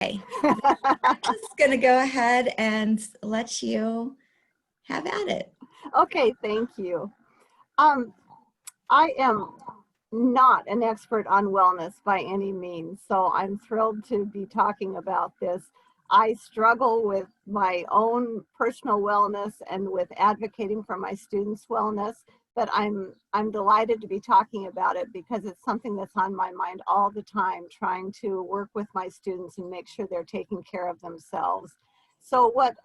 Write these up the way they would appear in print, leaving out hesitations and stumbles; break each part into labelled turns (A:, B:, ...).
A: Okay, I'm just going to go ahead and let you have at it.
B: Okay, thank you. I am not an expert on wellness by any means, so I'm thrilled to be talking about this. I struggle with my own personal wellness and with advocating for my students' wellness, but I'm delighted to be talking about it because it's something that's on my mind all the time, trying to work with my students and make sure they're taking care of themselves. So what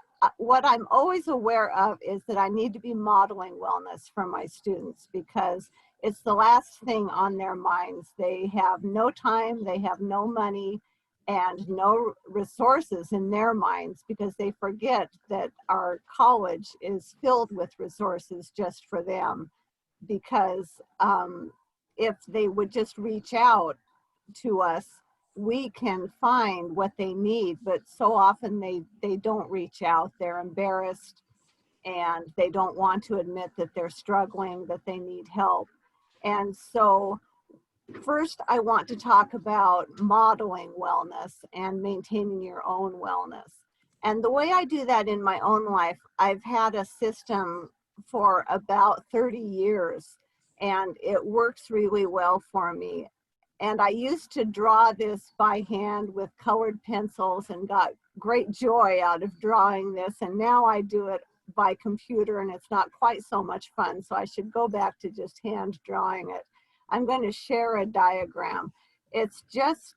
B: I'm always aware of is that I need to be modeling wellness for my students because it's the last thing on their minds. They have no time, they have no money, and no resources in their minds because they forget that our college is filled with resources just for them. Because if they would just reach out to us, we can find what they need, but so often they don't reach out. They're embarrassed and they don't want to admit that they're struggling, that they need help. And so first, I want to talk about modeling wellness and maintaining your own wellness. And the way I do that in my own life, I've had a system for about 30 years, and it works really well for me. And I used to draw this by hand with colored pencils and got great joy out of drawing this. And now I do it by computer, and it's not quite so much fun. So I should go back to just hand drawing it. I'm going to share a diagram. It's just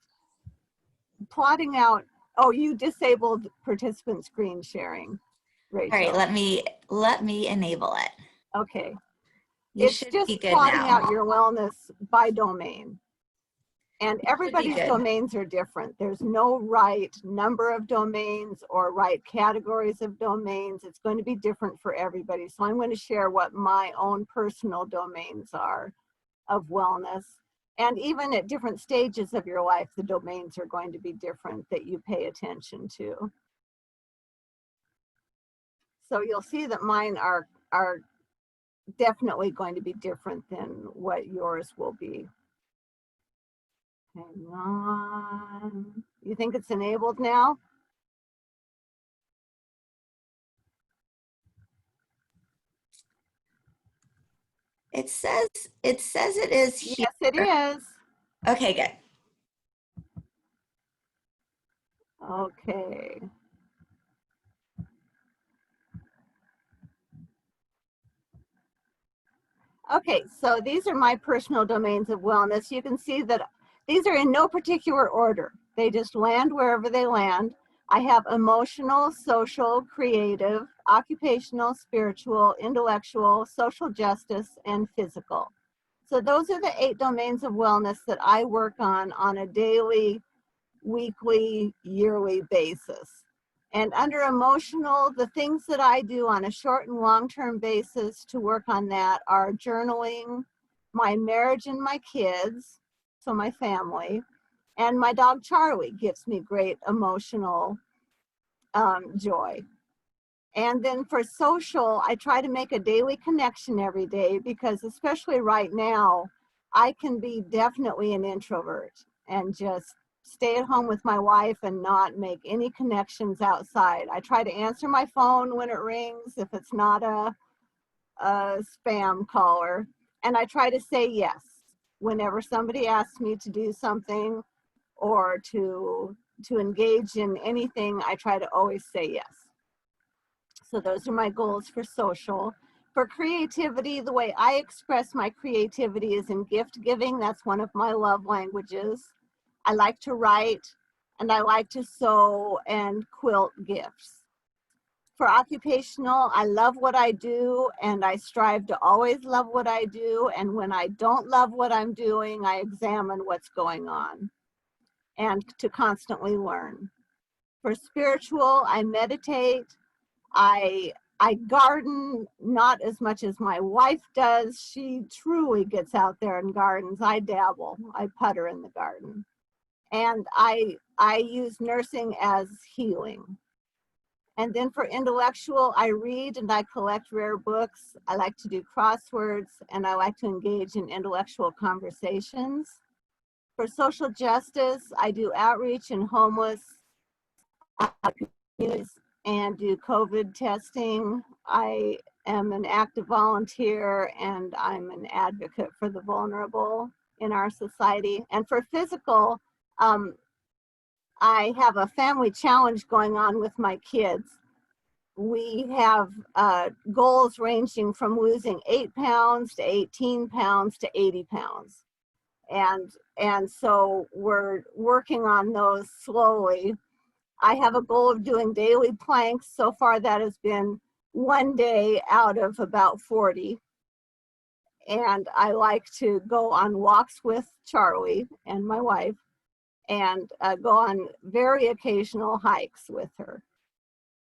B: plotting out. Oh, you disabled participant screen sharing, Rachel.
A: All right, let me enable it.
B: Okay.
A: You
B: It's
A: should
B: just
A: be good
B: plotting
A: now.
B: out your wellness by domain. And everybody's domains are different. There's no right number of domains or right categories of domains. It's going to be different for everybody. So I'm going to share what my own personal domains are of wellness. And even at different stages of your life, the domains are going to be different that you pay attention to. So you'll see that mine are definitely going to be different than what yours will be. Hang on. You think it's enabled now?
A: It says it is here.
B: Yes, it is.
A: Okay, good.
B: Okay. Okay, so these are my personal domains of wellness. You can see that these are in no particular order. They just land wherever they land. I have emotional, social, creative, occupational, spiritual, intellectual, social justice, and physical. So those are the 8 domains of wellness that I work on a daily, weekly, yearly basis. And under emotional, the things that I do on a short and long-term basis to work on that are journaling, my marriage and my kids, so my family, and my dog Charlie gives me great emotional joy. And then for social, I try to make a daily connection every day because especially right now, I can be definitely an introvert and just stay at home with my wife and not make any connections outside. I try to answer my phone when it rings if it's not a spam caller. And I try to say yes whenever somebody asks me to do something or to engage in anything. I try to always say yes. So those are my goals for social. For creativity, the way I express my creativity is in gift giving. That's one of my love languages. I like to write, and I like to sew and quilt gifts. For occupational, I love what I do, and I strive to always love what I do. And when I don't love what I'm doing, I examine what's going on and to constantly learn. For spiritual, I meditate. I garden, not as much as my wife does. She truly gets out there and gardens. I dabble. I putter in the garden. And I use nursing as healing. And then for intellectual, I read and I collect rare books. I like to do crosswords, and I like to engage in intellectual conversations. For social justice, I do outreach in homeless communities and do COVID testing. I am an active volunteer and I'm an advocate for the vulnerable in our society. And for physical, I have a family challenge going on with my kids. We have goals ranging from losing 8 pounds to 18 pounds to 80 pounds. And so we're working on those slowly. I have a goal of doing daily planks. So far that has been 1 day out of about 40. And I like to go on walks with Charlie and my wife and go on very occasional hikes with her.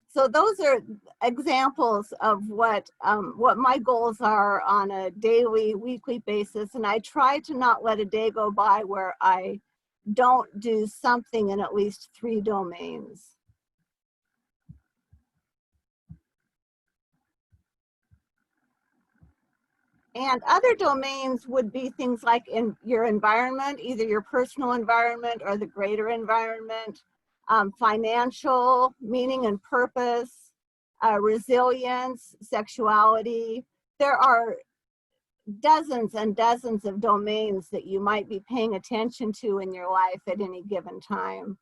B: So those are examples of what my goals are on a daily, weekly basis. And I try to not let a day go by where I don't do something in at least 3 domains. And other domains would be things like in your environment, either your personal environment or the greater environment, financial, meaning and purpose, resilience, sexuality. There are dozens and dozens of domains that you might be paying attention to in your life at any given time.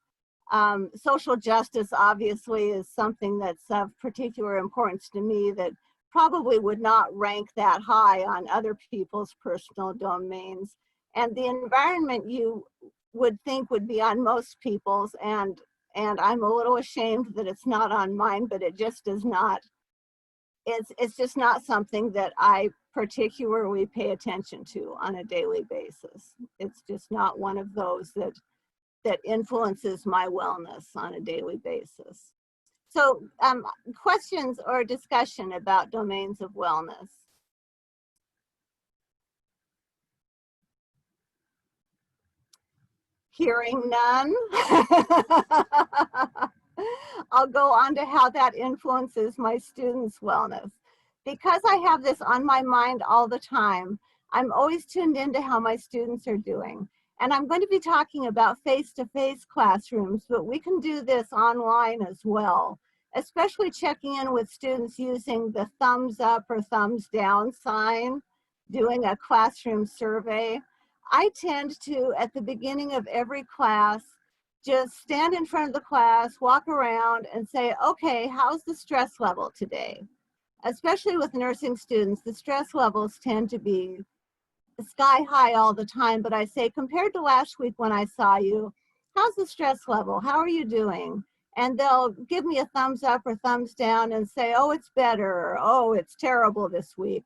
B: Social justice obviously is something that's of particular importance to me that probably would not rank that high on other people's personal domains. And the environment you would think would be on most people's, and I'm a little ashamed that it's not on mine, but it just is not. It's just not something that I particularly pay attention to on a daily basis. It's just not one of those that influences my wellness on a daily basis. So questions or discussion about domains of wellness? Hearing none. I'll go on to how that influences my students' wellness. Because I have this on my mind all the time, I'm always tuned into how my students are doing. And I'm going to be talking about face-to-face classrooms, but we can do this online as well, especially checking in with students using the thumbs up or thumbs down sign, doing a classroom survey. I tend to, at the beginning of every class, just stand in front of the class, walk around and say, okay, how's the stress level today? Especially with nursing students, the stress levels tend to be sky high all the time, but I say, compared to last week when I saw you, how's the stress level? How are you doing? And they'll give me a thumbs up or thumbs down and say, oh, it's better, or oh, it's terrible this week.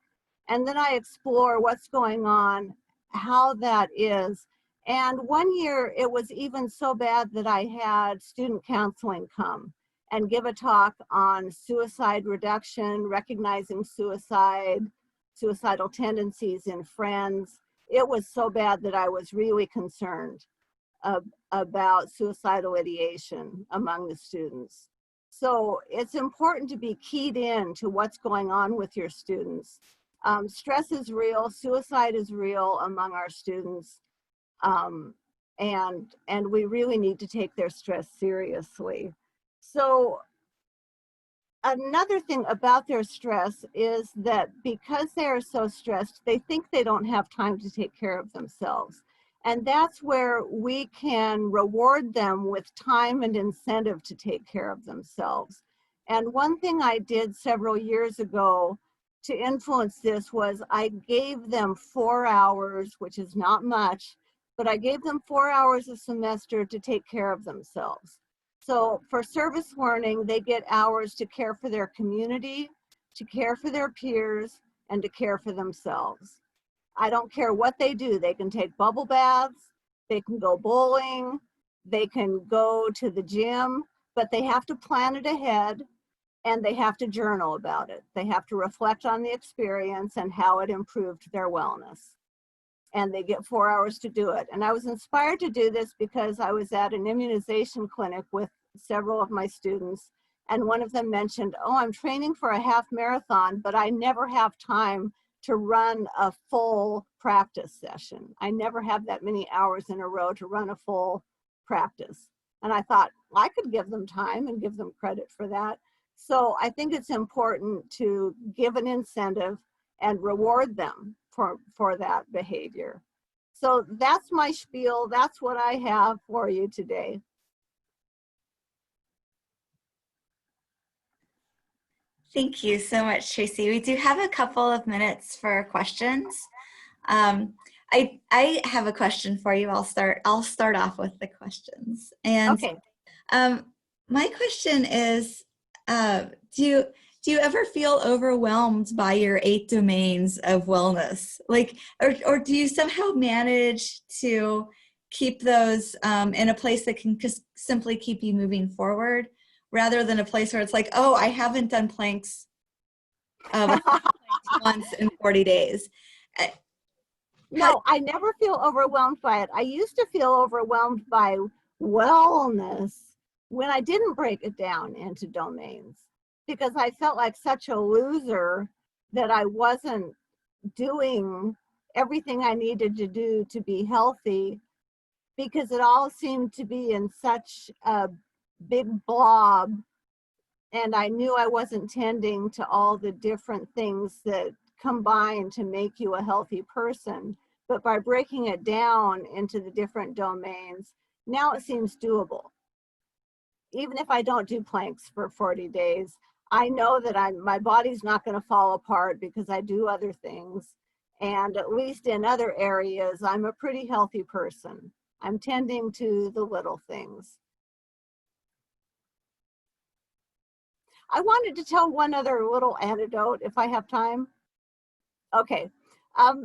B: And then I explore what's going on, how that is. And one year it was even so bad that I had student counseling come and give a talk on suicide reduction, recognizing suicide, suicidal tendencies in friends. It was so bad that I was really concerned about suicidal ideation among the students. So it's important to be keyed in to what's going on with your students. Stress is real, suicide is real among our students, and we really need to take their stress seriously. So another thing about their stress is that because they are so stressed, they think they don't have time to take care of themselves. And that's where we can reward them with time and incentive to take care of themselves. And one thing I did several years ago to influence this was I gave them 4 hours, which is not much, but I gave them 4 hours a semester to take care of themselves. So for service learning, they get hours to care for their community, to care for their peers, and to care for themselves. I don't care what they do. They can take bubble baths, they can go bowling, they can go to the gym, but they have to plan it ahead and they have to journal about it. They have to reflect on the experience and how it improved their wellness. And they get 4 hours to do it. And I was inspired to do this because I was at an immunization clinic with several of my students, and one of them mentioned, oh, I'm training for a half marathon, but I never have time to run a full practice session. I never have that many hours in a row to run a full practice. And I thought, well, I could give them time and give them credit for that. So I think it's important to give an incentive and reward them for that behavior. So that's my spiel. That's what I have for you today.
A: Thank you so much, Tracy. We do have a couple of minutes for questions. I have a question for you. I'll start off with the questions. And
B: Okay.
A: my question is, do you ever feel overwhelmed by your 8 domains of wellness? Like, or do you somehow manage to keep those in a place that can just simply keep you moving forward, rather than a place where it's like, oh, I haven't done planks once in 40 days.
B: No, I never feel overwhelmed by it. I used to feel overwhelmed by wellness when I didn't break it down into domains, because I felt like such a loser that I wasn't doing everything I needed to do to be healthy, because it all seemed to be in such a big blob, and I knew I wasn't tending to all the different things that combine to make you a healthy person. But by breaking it down into the different domains, now it seems doable. Even if I don't do planks for 40 days, I know that my body's not going to fall apart because I do other things. And at least in other areas, I'm a pretty healthy person. I'm tending to the little things. I wanted to tell one other little anecdote if I have time. Okay. I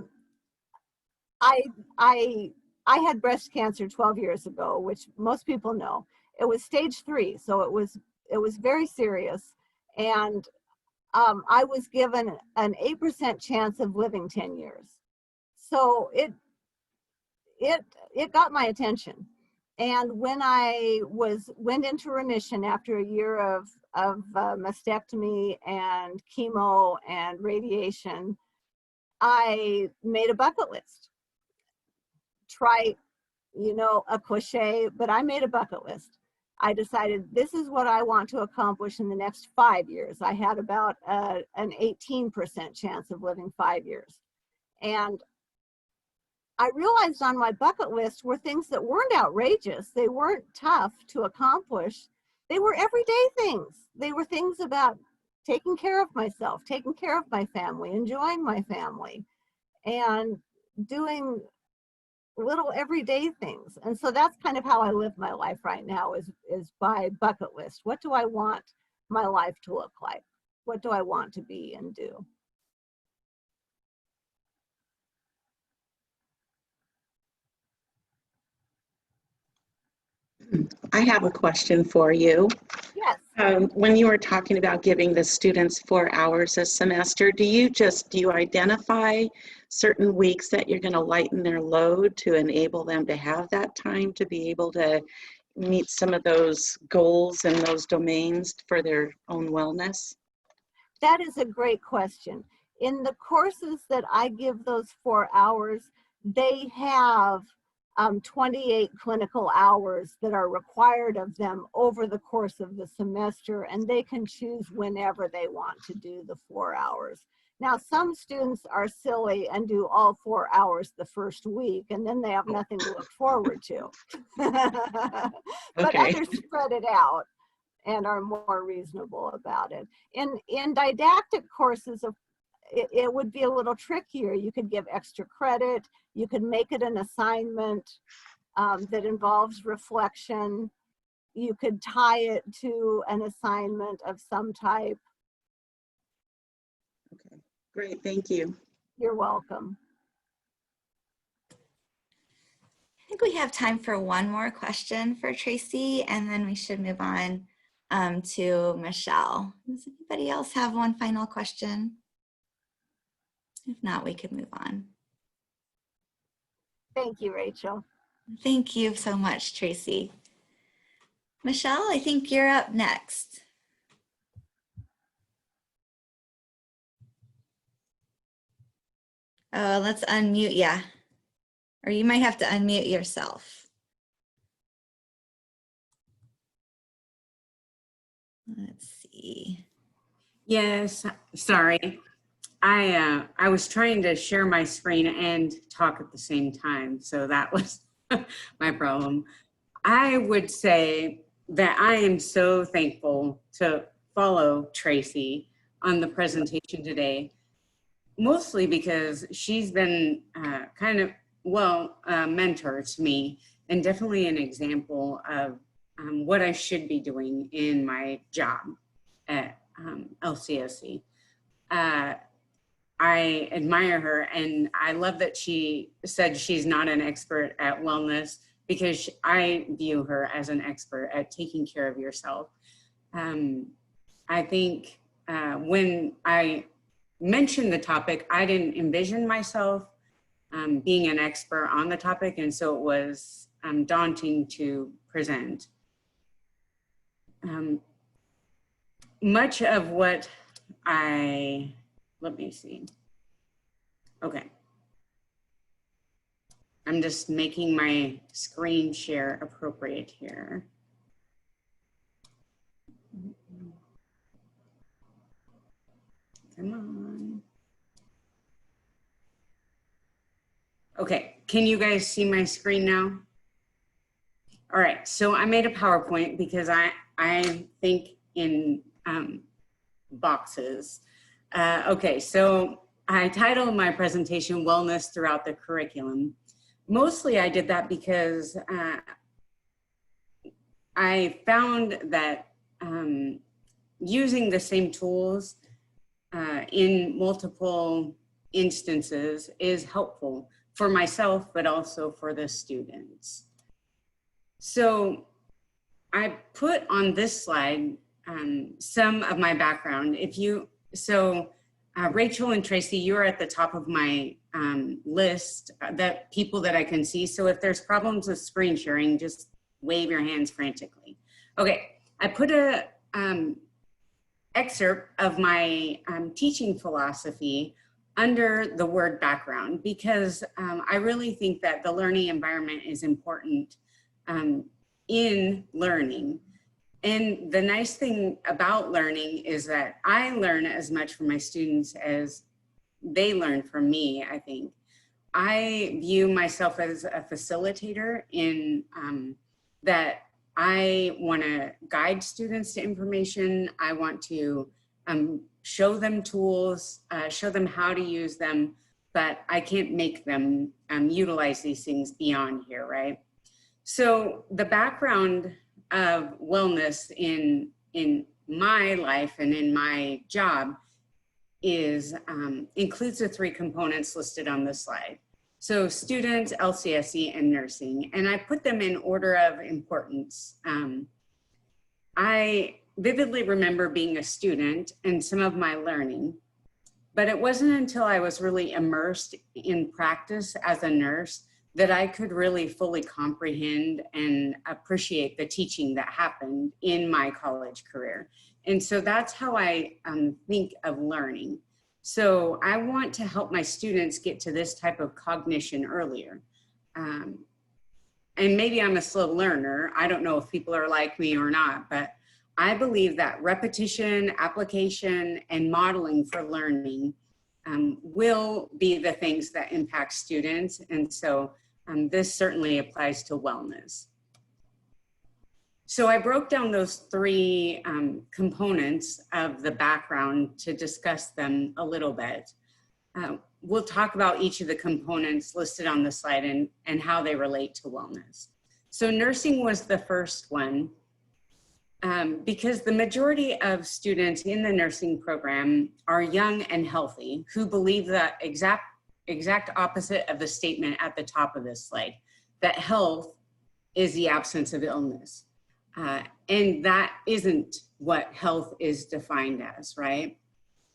B: had breast cancer 12 years ago, which most people know. It was stage 3, so it was very serious. And I was given an 8% chance of living 10 years. So it got my attention. And when I went into remission after a year of mastectomy and chemo and radiation, I made a bucket list. Try, a cliche, but I made a bucket list. I decided this is what I want to accomplish in the next 5 years. I had about an 18% chance of living 5 years. And I realized on my bucket list were things that weren't outrageous. They weren't tough to accomplish. They were everyday things. They were things about taking care of myself, taking care of my family, enjoying my family, and doing little everyday things. And so that's kind of how I live my life right now, is by bucket list. What do I want my life to look like? What do I want to be and do?
C: I have a question for you.
B: Yes.
C: When you were talking about giving the students 4 hours a semester, do you identify certain weeks that you're going to lighten their load to enable them to have that time to be able to meet some of those goals and those domains for their own wellness?
B: That is a great question. In the courses that I give those 4 hours, they have 28 clinical hours that are required of them over the course of the semester, and they can choose whenever they want to do the 4 hours. Now, some students are silly and do all 4 hours the first week, and then they have nothing to look forward to. But others spread it out and are more reasonable about it. In didactic courses, it would be a little trickier. You could give extra credit. You could make it an assignment that involves reflection. You could tie it to an assignment of some type.
C: Okay, great, thank you.
B: You're welcome.
A: I think we have time for one more question for Tracy, and then we should move on to Michelle. Does anybody else have one final question? If not, we could move on.
B: Thank you, Rachel.
A: Thank you so much, Tracy. Michelle, I think you're up next. Oh, let's unmute ya. Or you might have to unmute yourself. Let's see.
D: Yes, sorry. I was trying to share my screen and talk at the same time, so that was my problem. I would say that I am so thankful to follow Tracy on the presentation today, mostly because she's been kind of, well, a mentor to me and definitely an example of what I should be doing in my job at LCSC. I admire her, and I love that she said she's not an expert at wellness, because I view her as an expert at taking care of yourself. I think when I mentioned the topic, I didn't envision myself being an expert on the topic, and so it was daunting to present. Much of what let me see. Okay. I'm just making my screen share appropriate here. Come on. Okay, can you guys see my screen now? All right, so I made a PowerPoint because I think in boxes. Okay, so I titled my presentation Wellness Throughout the Curriculum. Mostly I did that because I found that using the same tools in multiple instances is helpful for myself, but also for the students. So I put on this slide some of my background. Rachel and Tracy, you're at the top of my list, that people that I can see. So if there's problems with screen sharing, just wave your hands frantically. Okay, I put a excerpt of my teaching philosophy under the word background, because I really think that the learning environment is important in learning. And the nice thing about learning is that I learn as much from my students as they learn from me, I think. I view myself as a facilitator in that I want to guide students to information. I want to show them tools, show them how to use them, but I can't make them utilize these things beyond here, right? So the background of wellness in my life and in my job is includes the three components listed on the slide. So students, LCSE, and nursing, and I put them in order of importance. I vividly remember being a student and some of my learning, but it wasn't until I was really immersed in practice as a nurse that I could really fully comprehend and appreciate the teaching that happened in my college career. And so that's how I think of learning. So I want to help my students get to this type of cognition earlier. And maybe I'm a slow learner. I don't know if people are like me or not, but I believe that repetition, application, and modeling for learning will be the things that impact students. And so this certainly applies to wellness. So I broke down those three components of the background to discuss them a little bit. We'll talk about each of the components listed on the slide and how they relate to wellness. So nursing was the first one, because the majority of students in the nursing program are young and healthy, who believe the exact opposite of the statement at the top of this slide, that health is the absence of illness. And that isn't what health is defined as, right?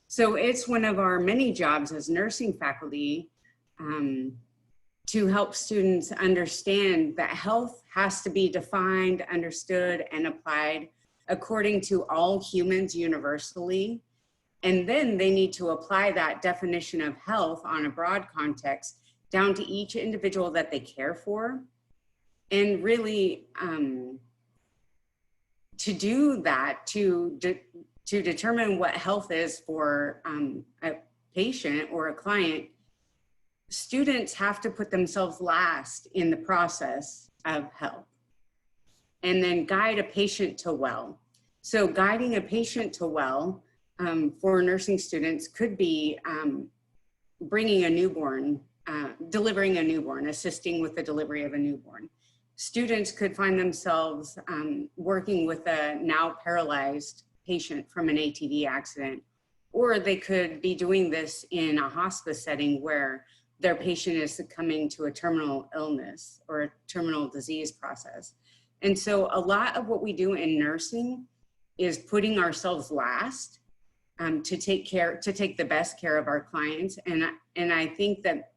D: So it's one of our many jobs as nursing faculty to help students understand that health has to be defined, understood, and applied according to all humans universally. And then they need to apply that definition of health on a broad context down to each individual that they care for, and really to do that, to determine what health is for a patient or a client, students have to put themselves last in the process of health and then guide a patient to well. So guiding a patient to well for nursing students could be bringing a newborn, delivering a newborn, assisting with the delivery of a newborn. Students could find themselves working with a now paralyzed patient from an ATV accident, or they could be doing this in a hospice setting where their patient is succumbing to a terminal illness or a terminal disease process. And so a lot of what we do in nursing is putting ourselves last to take the best care of our clients. And I think that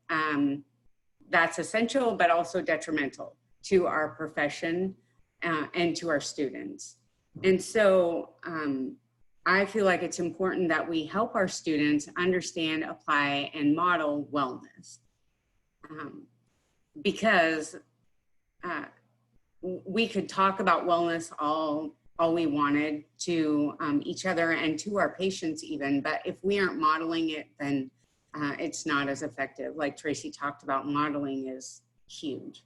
D: that's essential, but also detrimental to our profession and to our students. And so I feel like it's important that we help our students understand, apply, and model wellness because we could talk about wellness all we wanted to each other and to our patients even, but if we aren't modeling it, then it's not as effective. Like Tracy talked about, modeling is huge.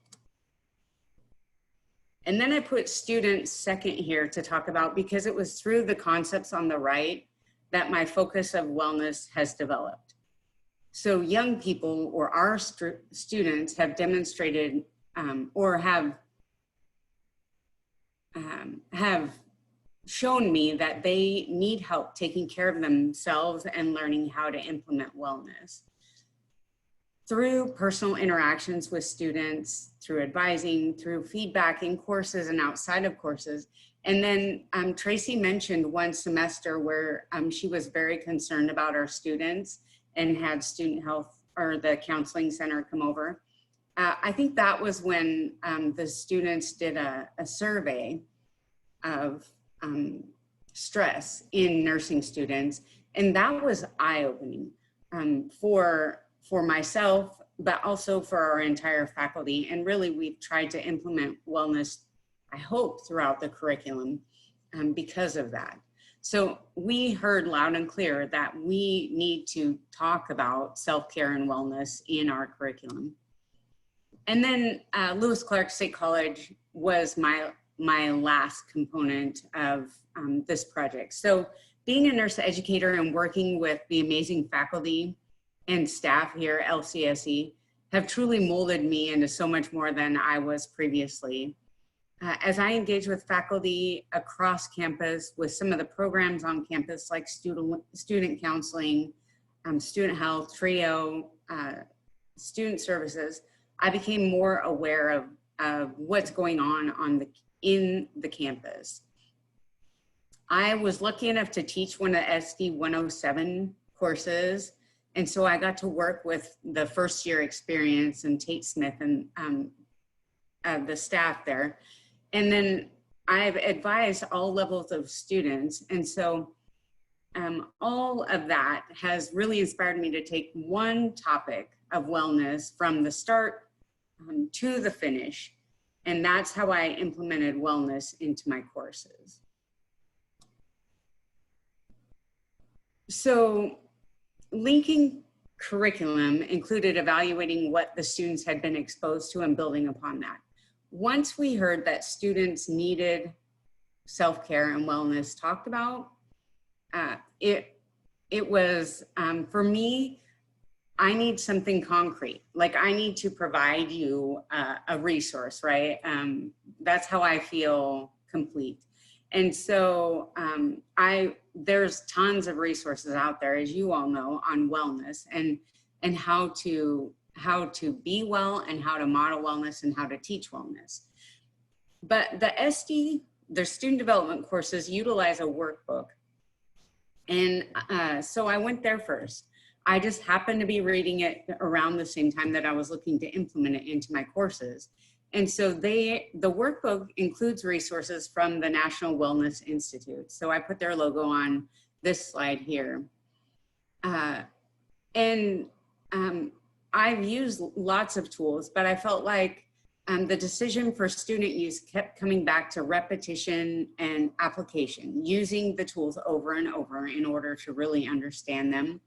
D: And then I put students second here to talk about, because it was through the concepts on the right that my focus of wellness has developed. So young people or our students have demonstrated or have shown me that they need help taking care of themselves and learning how to implement wellness. Through personal interactions with students, through advising, through feedback in courses and outside of courses. And then Tracy mentioned one semester where she was very concerned about our students and had student health or the counseling center come over. I think that was when the students did a survey of stress in nursing students. And that was eye-opening for myself, but also for our entire faculty. And really, we've tried to implement wellness, I hope, throughout the curriculum because of that. So we heard loud and clear that we need to talk about self-care and wellness in our curriculum. And then Lewis Clark State College was my last component of this project. So being a nurse educator and working with the amazing faculty and staff here at LCSE have truly molded me into so much more than I was previously. As I engage with faculty across campus with some of the programs on campus like student counseling, student health, TRIO, student services, I became more aware of what's going on in the campus. I was lucky enough to teach one of the SD 107 courses. And so I got to work with the first year experience and Tate Smith and the staff there. And then I've advised all levels of students. And so all of that has really inspired me to take one topic of wellness from the start to the finish. And that's how I implemented wellness into my courses. So linking curriculum included evaluating what the students had been exposed to and building upon that. Once we heard that students needed self-care and wellness talked about, it was, for me, I need something concrete. Like I need to provide you a resource, right? That's how I feel complete. And so there's tons of resources out there, as you all know, on wellness and how to be well and how to model wellness and how to teach wellness. But the student development courses utilize a workbook. And so I went there first. I just happened to be reading it around the same time that I was looking to implement it into my courses. And so the workbook includes resources from the National Wellness Institute. So I put their logo on this slide here. I've used lots of tools, but I felt like the decision for student use kept coming back to repetition and application, using the tools over and over in order to really understand them.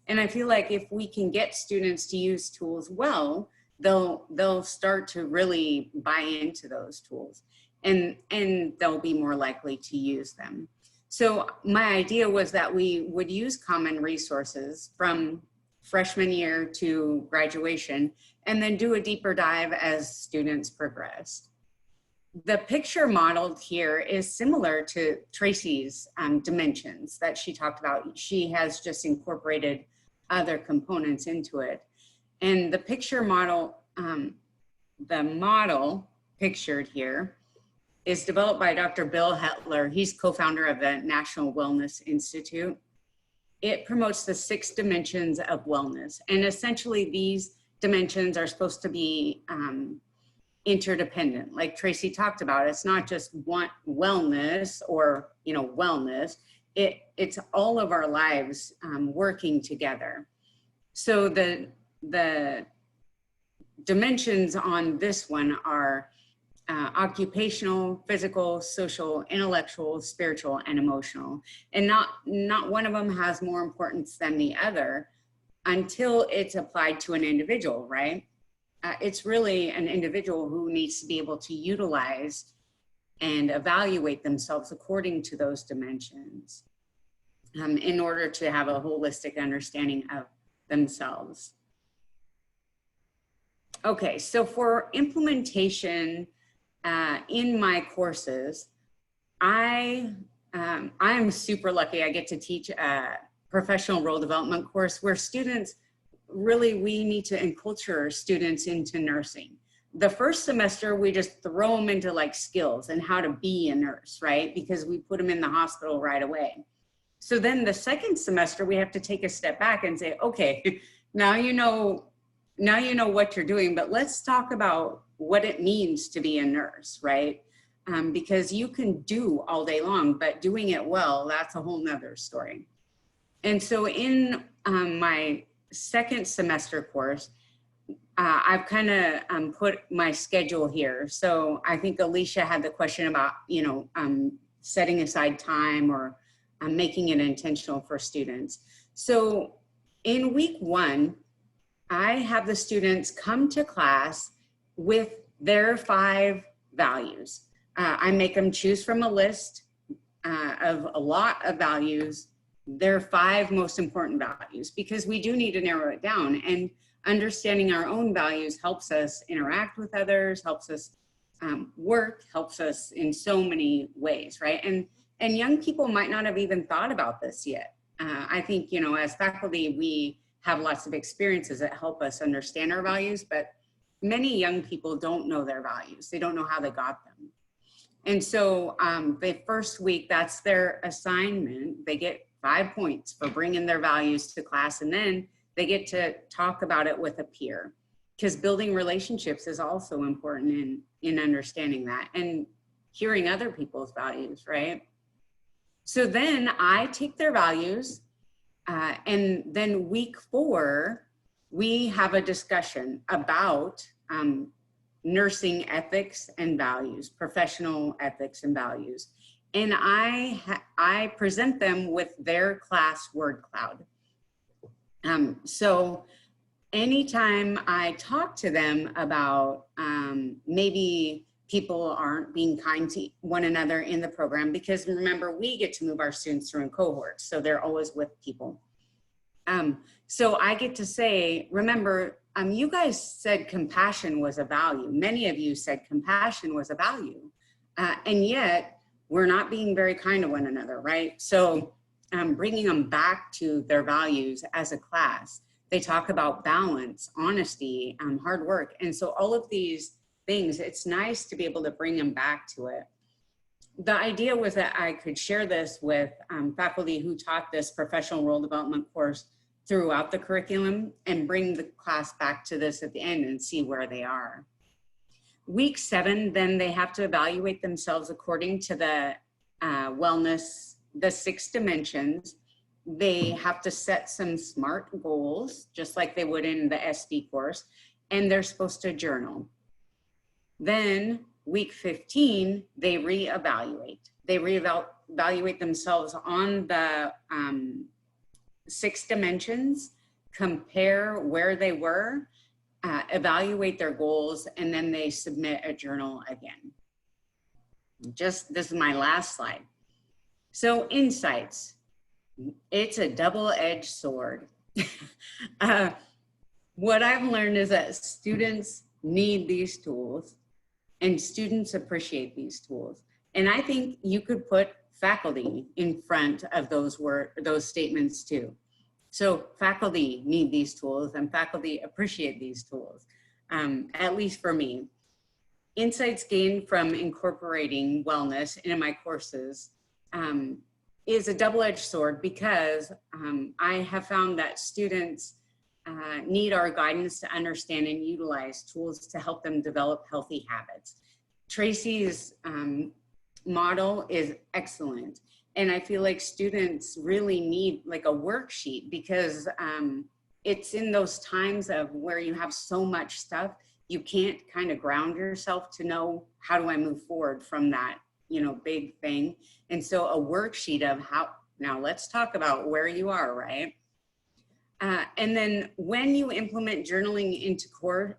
D: And I feel like if we can get students to use tools well, they'll start to really buy into those tools, and they'll be more likely to use them. So my idea was that we would use common resources from freshman year to graduation, and then do a deeper dive as students progressed. The picture modeled here is similar to Tracy's dimensions that she talked about. She has just incorporated other components into it. And the picture model, the model pictured here is developed by Dr. Bill Hetler. He's co-founder of the National Wellness Institute. It promotes the 6 dimensions of wellness. And essentially these dimensions are supposed to be interdependent. Like Tracy talked about, it's not just one wellness or, wellness. It's all of our lives working together. So the dimensions on this one are occupational, physical, social, intellectual, spiritual, and emotional. And not one of them has more importance than the other until it's applied to an individual, right? It's really an individual who needs to be able to utilize and evaluate themselves according to those dimensions in order to have a holistic understanding of themselves. Okay, so for implementation in my courses, I am super lucky. I get to teach a professional role development course where students, really, we need to enculture students into nursing. The first semester, we just throw them into like skills and how to be a nurse, right? Because we put them in the hospital right away. So then the second semester, we have to take a step back and say, okay, now you know what you're doing, but let's talk about what it means to be a nurse, right? Because you can do all day long, but doing it well, that's a whole nother story. And so in my second semester course, I've kind of put my schedule here. So I think Alicia had the question about, setting aside time or making it intentional for students. So in week 1, I have the students come to class with their 5 values. I make them choose from a list of a lot of values, their 5 most important values, because we do need to narrow it down. And understanding our own values helps us interact with others, helps us work, helps us in so many ways, right? And young people might not have even thought about this yet. I think, as faculty, we have lots of experiences that help us understand our values, but many young people don't know their values. They don't know how they got them. And so the first week, that's their assignment. They get 5 points for bringing their values to class, and then they get to talk about it with a peer, because building relationships is also important in understanding that and hearing other people's values, right? So then I take their values, and then week 4, we have a discussion about nursing ethics and values, professional ethics and values. And I present them with their class word cloud. So anytime I talk to them about maybe people aren't being kind to one another in the program, because remember, we get to move our students through in cohorts, so they're always with people. So I get to say, remember, you guys said compassion was a value. Many of you said compassion was a value, and yet we're not being very kind to one another, right? So bringing them back to their values as a class. They talk about balance, honesty, hard work. And so all of these things, it's nice to be able to bring them back to it. The idea was that I could share this with faculty who taught this professional role development course throughout the curriculum and bring the class back to this at the end and see where they are. Week 7, then they have to evaluate themselves according to the wellness, the 6 dimensions. They have to set some SMART goals, just like they would in the SB course, and they're supposed to journal. Then week 15, they reevaluate. They reevaluate themselves on the 6 dimensions, compare where they were, evaluate their goals, and then they submit a journal again. This is my last slide. So insights, it's a double-edged sword. What I've learned is that students need these tools and students appreciate these tools. And I think you could put faculty in front of those statements too. So faculty need these tools and faculty appreciate these tools, at least for me. Insights gained from incorporating wellness into my courses is a double-edged sword because I have found that students need our guidance to understand and utilize tools to help them develop healthy habits. Tracy's model is excellent. And I feel like students really need like a worksheet because it's in those times of where you have so much stuff, you can't kind of ground yourself to know, how do I move forward from that, big thing. And so a worksheet of now let's talk about where you are, right? And then when you implement journaling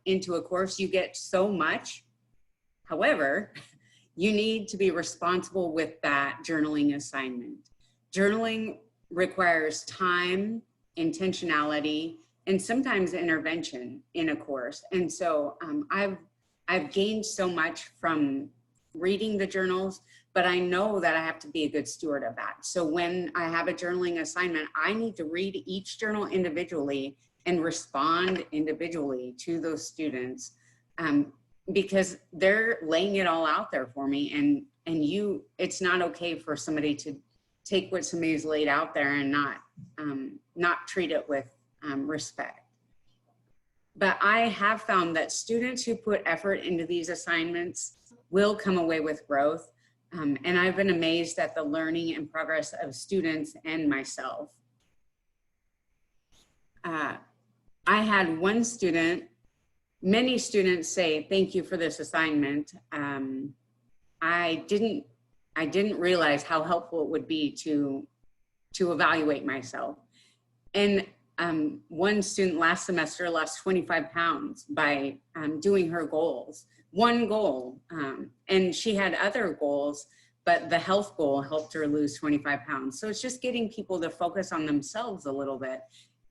D: into a course, you get so much. However, you need to be responsible with that journaling assignment. Journaling requires time, intentionality, and sometimes intervention in a course. And so I've gained so much from reading the journals, but I know that I have to be a good steward of that. So when I have a journaling assignment, I need to read each journal individually and respond individually to those students because they're laying it all out there for me. And it's not okay for somebody to take what somebody's laid out there and not treat it with respect. But I have found that students who put effort into these assignments will come away with growth. And I've been amazed at the learning and progress of students and myself. I had one student, many students say, thank you for this assignment. I didn't realize how helpful it would be to evaluate myself. And one student last semester lost 25 pounds by doing her goals. One goal, and she had other goals, but the health goal helped her lose 25 pounds. So it's just getting people to focus on themselves a little bit.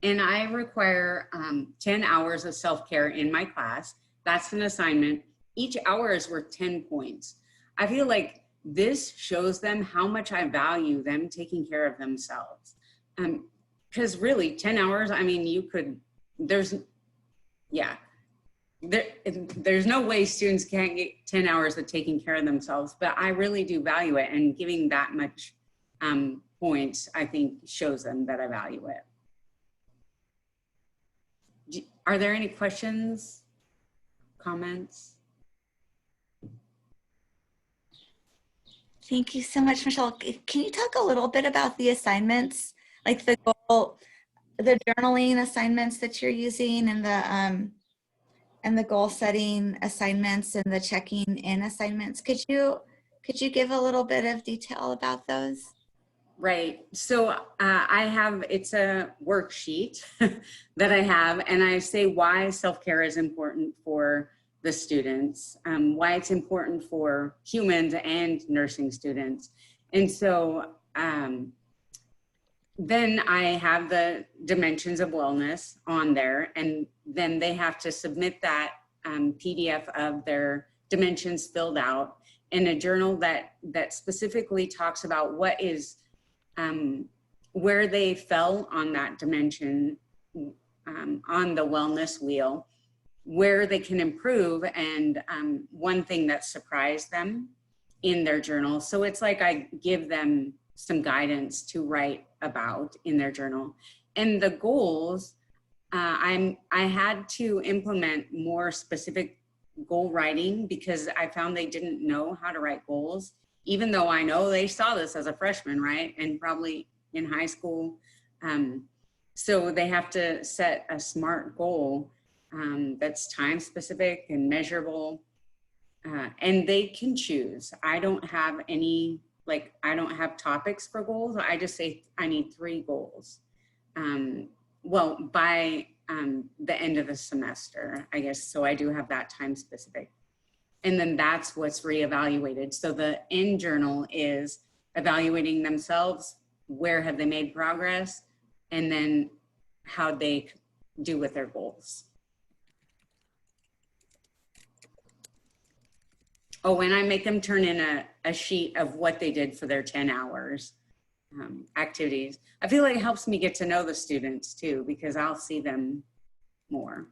D: And I require 10 hours of self-care in my class. That's an assignment. Each hour is worth 10 points. I feel like this shows them how much I value them taking care of themselves. Because really 10 hours, I mean, there's no way students can't get 10 hours of taking care of themselves, but I really do value it, and giving that much points, I think, shows them that I value it. Are there any questions, comments?
A: Thank you so much, Michelle. Can you talk a little bit about the assignments, like the journaling assignments that you're using, and the goal setting assignments and the checking in assignments? Could you give a little bit of detail about those?
D: Right. So it's a worksheet that I have, and I say why self-care is important for the students, why it's important for humans and nursing students. And so then I have the dimensions of wellness on there, and then they have to submit that PDF of their dimensions filled out in a journal that specifically talks about what is where they fell on that dimension on the wellness wheel, where they can improve, and one thing that surprised them in their journal. So it's like I give them some guidance to write about in their journal. And the goals, I had to implement more specific goal writing because I found they didn't know how to write goals, even though I know they saw this as a freshman, right? And probably in high school. So they have to set a SMART goal that's time specific and measurable. And they can choose. I don't have any, like, I don't have topics for goals. I just say I need 3 goals. Well, by the end of the semester, I guess. So I do have that time specific. And then that's what's reevaluated. So the end journal is evaluating themselves. Where have they made progress? And then how they do with their goals. Oh, and I make them turn in a sheet of what they did for their 10 hours activities. I feel like it helps me get to know the students too, because I'll see them more.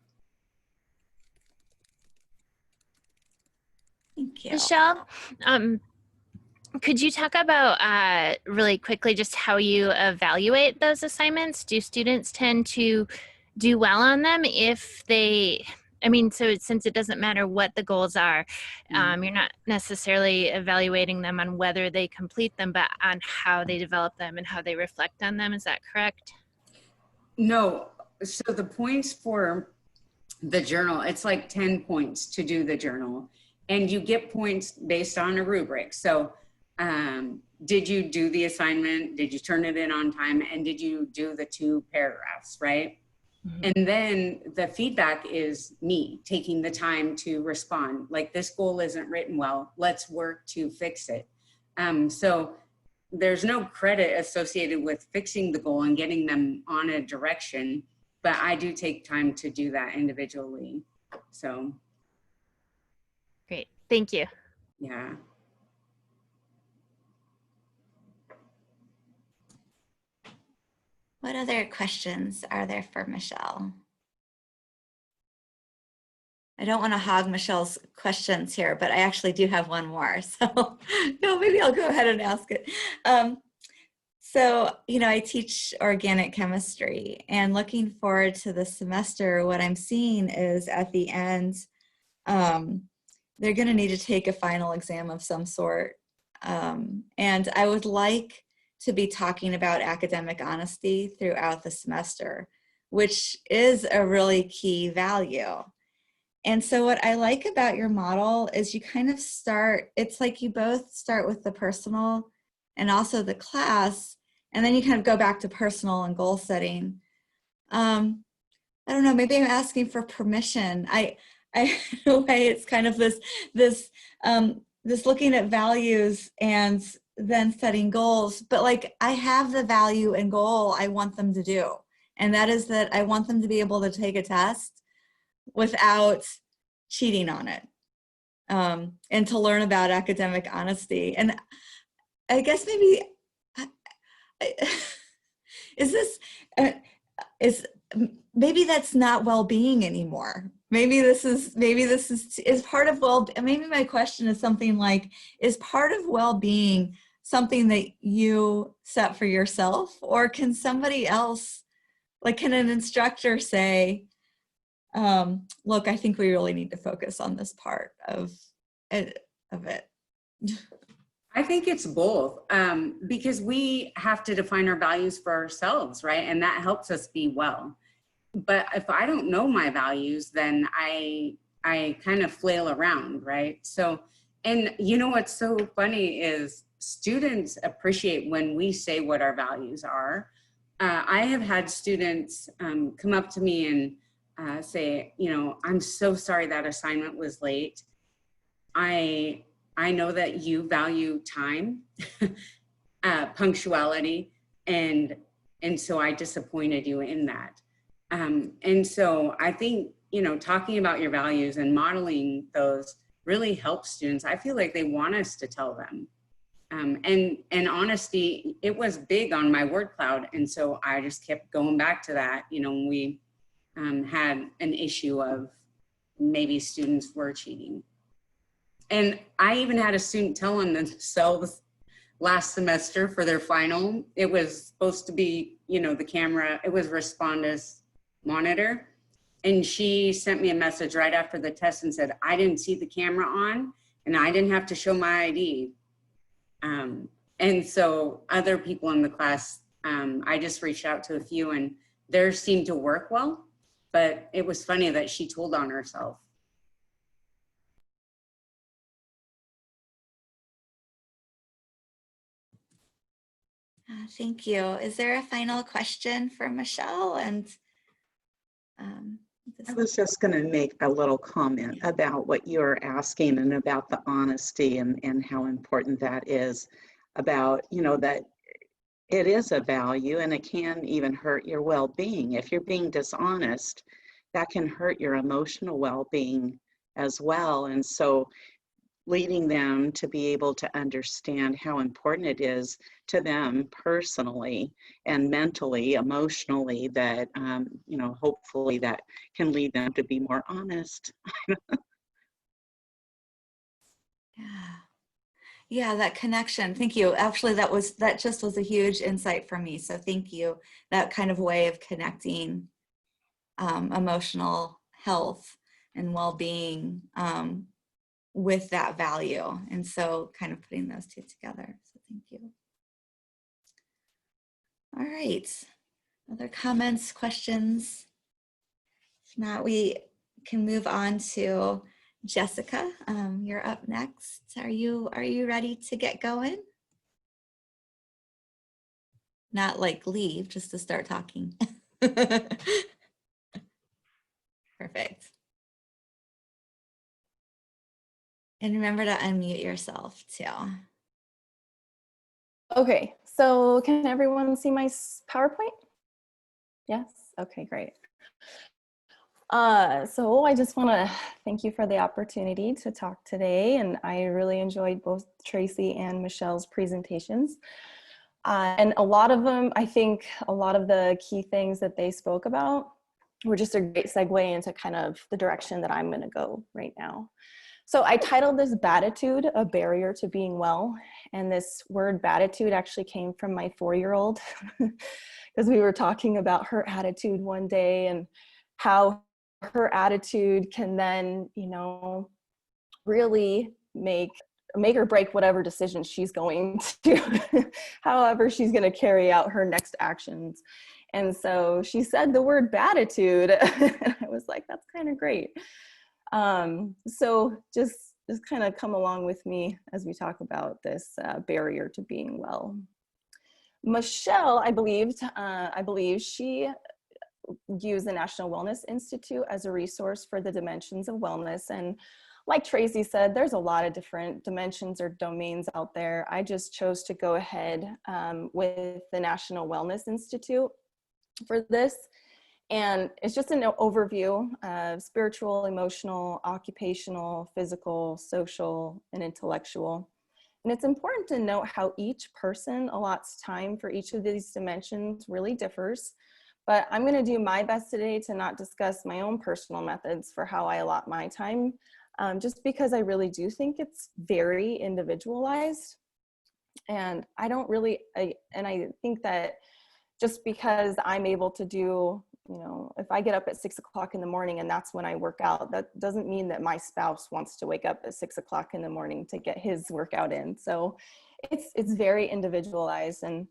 A: Thank you.
E: Michelle, could you talk about really quickly just how you evaluate those assignments? Do students tend to do well on them if they, I mean, so since it doesn't matter what the goals are, you're not necessarily evaluating them on whether they complete them, but on how they develop them and how they reflect on them. Is that correct?
D: No. So the points for the journal, it's like 10 points to do the journal. And you get points based on a rubric. So did you do the assignment? Did you turn it in on time? And did you do the 2 paragraphs, right? Mm-hmm. And then the feedback is me taking the time to respond. Like, this goal isn't written well. Let's work to fix it. So there's no credit associated with fixing the goal and getting them on a direction, but I do take time to do that individually. So.
E: Great, thank you.
D: Yeah.
A: What other questions are there for Michelle? I don't want to hog Michelle's questions here, but I actually do have one more. So no, maybe I'll go ahead and ask it. So, you know, I teach organic chemistry, and looking forward to the semester, what I'm seeing is at the end, they're going to need to take a final exam of some sort. And I would like to be talking about academic honesty throughout the semester, which is a really key value. And so what I like about your model is you kind of start, it's like you both start with the personal and also the class, and then you kind of go back to personal and goal setting. I don't know, maybe I'm asking for permission. In a way, it's kind of this looking at values and then setting goals, but like, I have the value and goal I want them to do. And that is that I want them to be able to take a test without cheating on it, and to learn about academic honesty. And I guess maybe, maybe that's not well-being anymore. Maybe this is part of maybe my question is something like, is part of well-being something that you set for yourself, or can somebody else, like, can an instructor say, look, I think we really need to focus on this part of it.
D: I think it's both, because we have to define our values for ourselves, right? And that helps us be well. But if I don't know my values, then I kind of flail around, right? So, and you know what's so funny is students appreciate when we say what our values are. I have had students come up to me and say, you know, I'm so sorry that assignment was late. I know that you value time, punctuality, and so I disappointed you in that. And so I think, you know, talking about your values and modeling those really helps students. I feel like they want us to tell them. And honesty, it was big on my word cloud. And so I just kept going back to that, you know, when we had an issue of maybe students were cheating. And I even had a student tell them themselves last semester for their final, it was supposed to be, you know, the camera, it was Respondus monitor. And she sent me a message right after the test and said, I didn't see the camera on and I didn't have to show my ID. And so other people in the class, I just reached out to a few and theirs seemed to work well, but it was funny that she told on herself.
A: Thank you. Is there a final question for Michelle? And
C: I was just going to make a little comment about what you're asking and about the honesty and how important that is, about, you know, that it is a value and it can even hurt your well-being. If you're being dishonest, that can hurt your emotional well-being as well. And so leading them to be able to understand how important it is to them personally and mentally, emotionally, that, you know, hopefully that can lead them to be more honest.
A: yeah. Yeah, that connection. Thank you. Actually, that just was a huge insight for me. So thank you. That kind of way of connecting emotional health and well-being with that value. And so kind of putting those two together. So thank you. All right. Other comments, questions? If not, we can move on to Jessica. You're up next. Are you ready to get going? Not like leave, just to start talking. Perfect. And remember to unmute yourself too.
F: Okay, so can everyone see my PowerPoint? Yes, okay, great. So I just want to thank you for the opportunity to talk today, and I really enjoyed both Tracy and Michelle's presentations. And a lot of them, I think a lot of the key things that they spoke about were just a great segue into kind of the direction that I'm going to go right now. So I titled this Baditude, a barrier to being well. And this word Baditude actually came from my 4-year-old because we were talking about her attitude one day and how her attitude can then, you know, really make or break whatever decision she's going to, however she's going to carry out her next actions. And so she said the word Baditude. I was like, that's kind of great. So just kind of come along with me as we talk about this barrier to being well. Michelle, I believe she used the National Wellness Institute as a resource for the dimensions of wellness. And like Tracy said, there's a lot of different dimensions or domains out there. I just chose to go ahead with the National Wellness Institute for this. And it's just an overview of spiritual, emotional, occupational, physical, social, and intellectual. And it's important to note how each person allots time for each of these dimensions really differs. But I'm going to do my best today to not discuss my own personal methods for how I allot my time, just because I really do think it's very individualized. And I think that just because I'm able to do, you know, if I get up at 6 o'clock in the morning and that's when I work out, that doesn't mean that my spouse wants to wake up at 6 o'clock in the morning to get his workout in. So it's very individualized. And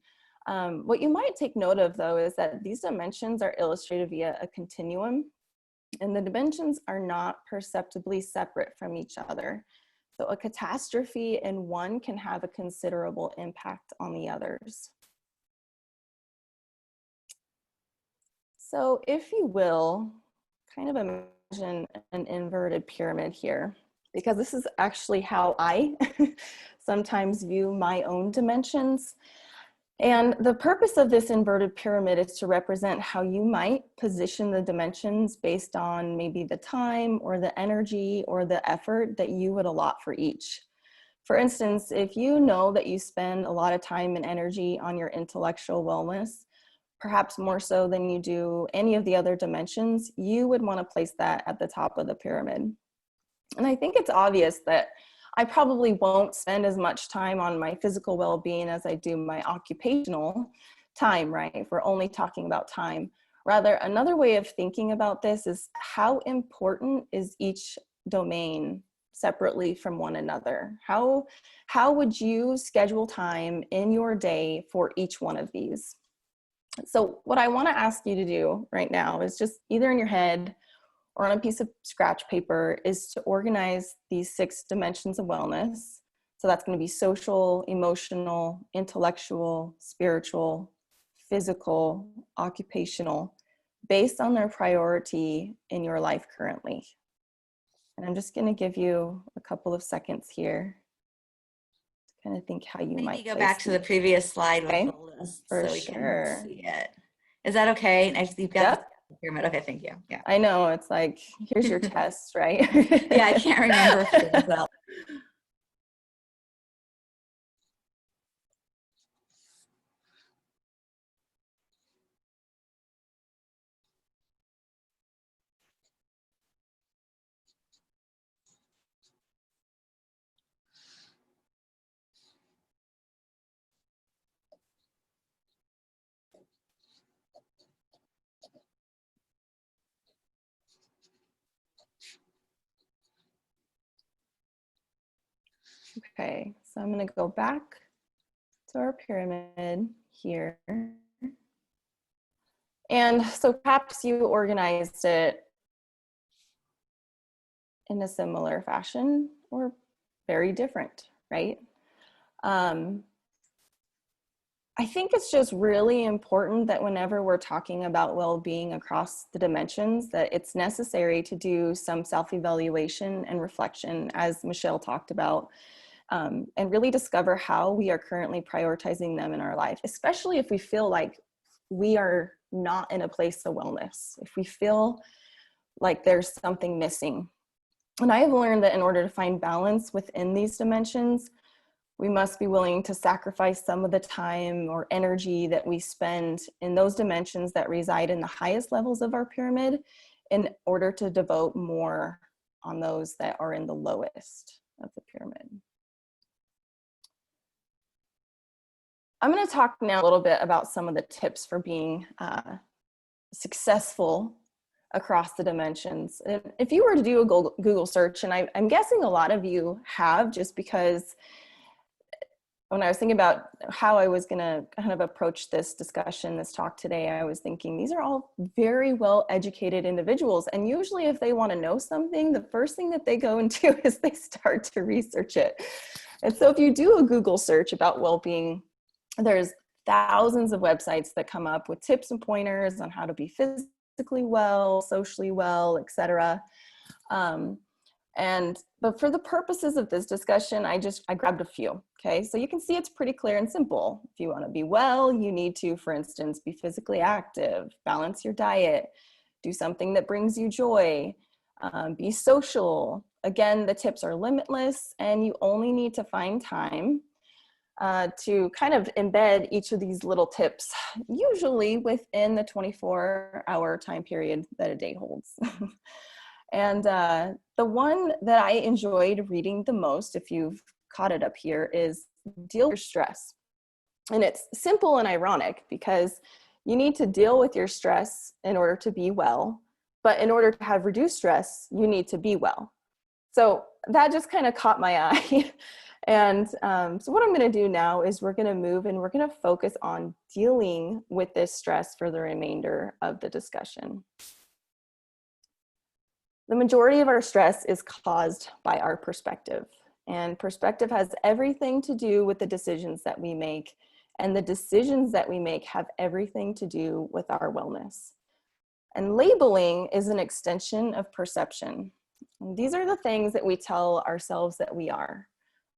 F: what you might take note of, though, is that these dimensions are illustrated via a continuum, and the dimensions are not perceptibly separate from each other. So a catastrophe in one can have a considerable impact on the others. So if you will, kind of imagine an inverted pyramid here, because this is actually how I sometimes view my own dimensions. And the purpose of this inverted pyramid is to represent how you might position the dimensions based on maybe the time or the energy or the effort that you would allot for each. For instance, if you know that you spend a lot of time and energy on your intellectual wellness, perhaps more so than you do any of the other dimensions, you would want to place that at the top of the pyramid. And I think it's obvious that I probably won't spend as much time on my physical well-being as I do my occupational time, right? If we're only talking about time. Rather, another way of thinking about this is how important is each domain separately from one another? How would you schedule time in your day for each one of these? So what I want to ask you to do right now is just either in your head or on a piece of scratch paper is to organize these 6 dimensions of wellness. So that's going to be social, emotional, intellectual, spiritual, physical, occupational, based on their priority in your life currently. And I'm just going to give you a couple of seconds here to kind of think how you
A: Maybe
F: might
A: go
F: place
A: back to the previous slide with
F: Okay,
A: the list
F: for
A: so we can
F: sure.
A: see it. Is that okay? You've got
F: Yep.
A: the pyramid. Okay, thank you. Yeah.
F: I know, it's like, here's your test, right?
A: Yeah, I can't remember things well.
F: Okay, so I'm going to go back to our pyramid here. And so perhaps you organized it in a similar fashion or very different, right? I think it's just really important that whenever we're talking about well-being across the dimensions, that it's necessary to do some self-evaluation and reflection, as Michelle talked about, and really discover how we are currently prioritizing them in our life, especially if we feel like we are not in a place of wellness, if we feel like there's something missing. And I have learned that in order to find balance within these dimensions, we must be willing to sacrifice some of the time or energy that we spend in those dimensions that reside in the highest levels of our pyramid in order to devote more on those that are in the lowest of the pyramid. I'm going to talk now a little bit about some of the tips for being successful across the dimensions. If you were to do a Google search, and I'm guessing a lot of you have, just because when I was thinking about how I was going to kind of approach this discussion, this talk today, I was thinking these are all very well educated individuals. And usually if they want to know something, the first thing that they go and do is they start to research it. And so if you do a Google search about well-being, there's thousands of websites that come up with tips and pointers on how to be physically well, socially well, etc. But for the purposes of this discussion, I grabbed a few. Okay, so you can see it's pretty clear and simple. If you want to be well, you need to, for instance, be physically active, balance your diet, do something that brings you joy, be social. Again, the tips are limitless, and you only need to find time to kind of embed each of these little tips, usually within the 24-hour time period that a day holds. And the one that I enjoyed reading the most, if you've caught it up here, is Deal with Your Stress. And it's simple and ironic because you need to deal with your stress in order to be well, but in order to have reduced stress, you need to be well. So that just kind of caught my eye. And so what I'm going to do now is we're going to move and we're going to focus on dealing with this stress for the remainder of the discussion. The majority of our stress is caused by our perspective, and perspective has everything to do with the decisions that we make, and the decisions that we make have everything to do with our wellness. And labeling is an extension of perception. And these are the things that we tell ourselves that we are.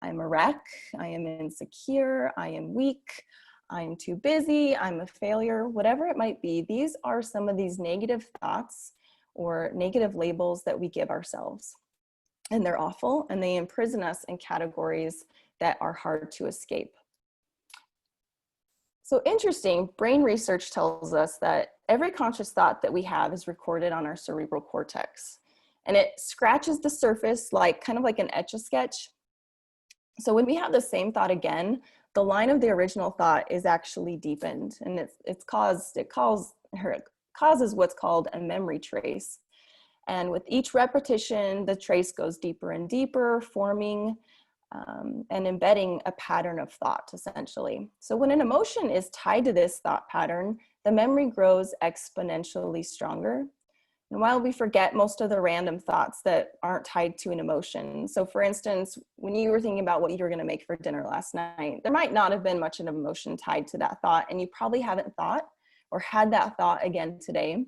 F: I'm a wreck, I am insecure, I am weak, I'm too busy, I'm a failure, whatever it might be. These are some of these negative thoughts or negative labels that we give ourselves. And they're awful, and they imprison us in categories that are hard to escape. So interesting, brain research tells us that every conscious thought that we have is recorded on our cerebral cortex. And it scratches the surface kind of like an Etch-a-Sketch. So when we have the same thought again, the line of the original thought is actually deepened, and it causes what's called a memory trace. And with each repetition, the trace goes deeper and deeper, forming and embedding a pattern of thought, essentially. So when an emotion is tied to this thought pattern, the memory grows exponentially stronger. And while we forget most of the random thoughts that aren't tied to an emotion. So for instance, when you were thinking about what you were going to make for dinner last night, there might not have been much of an emotion tied to that thought, and you probably haven't thought or had that thought again today.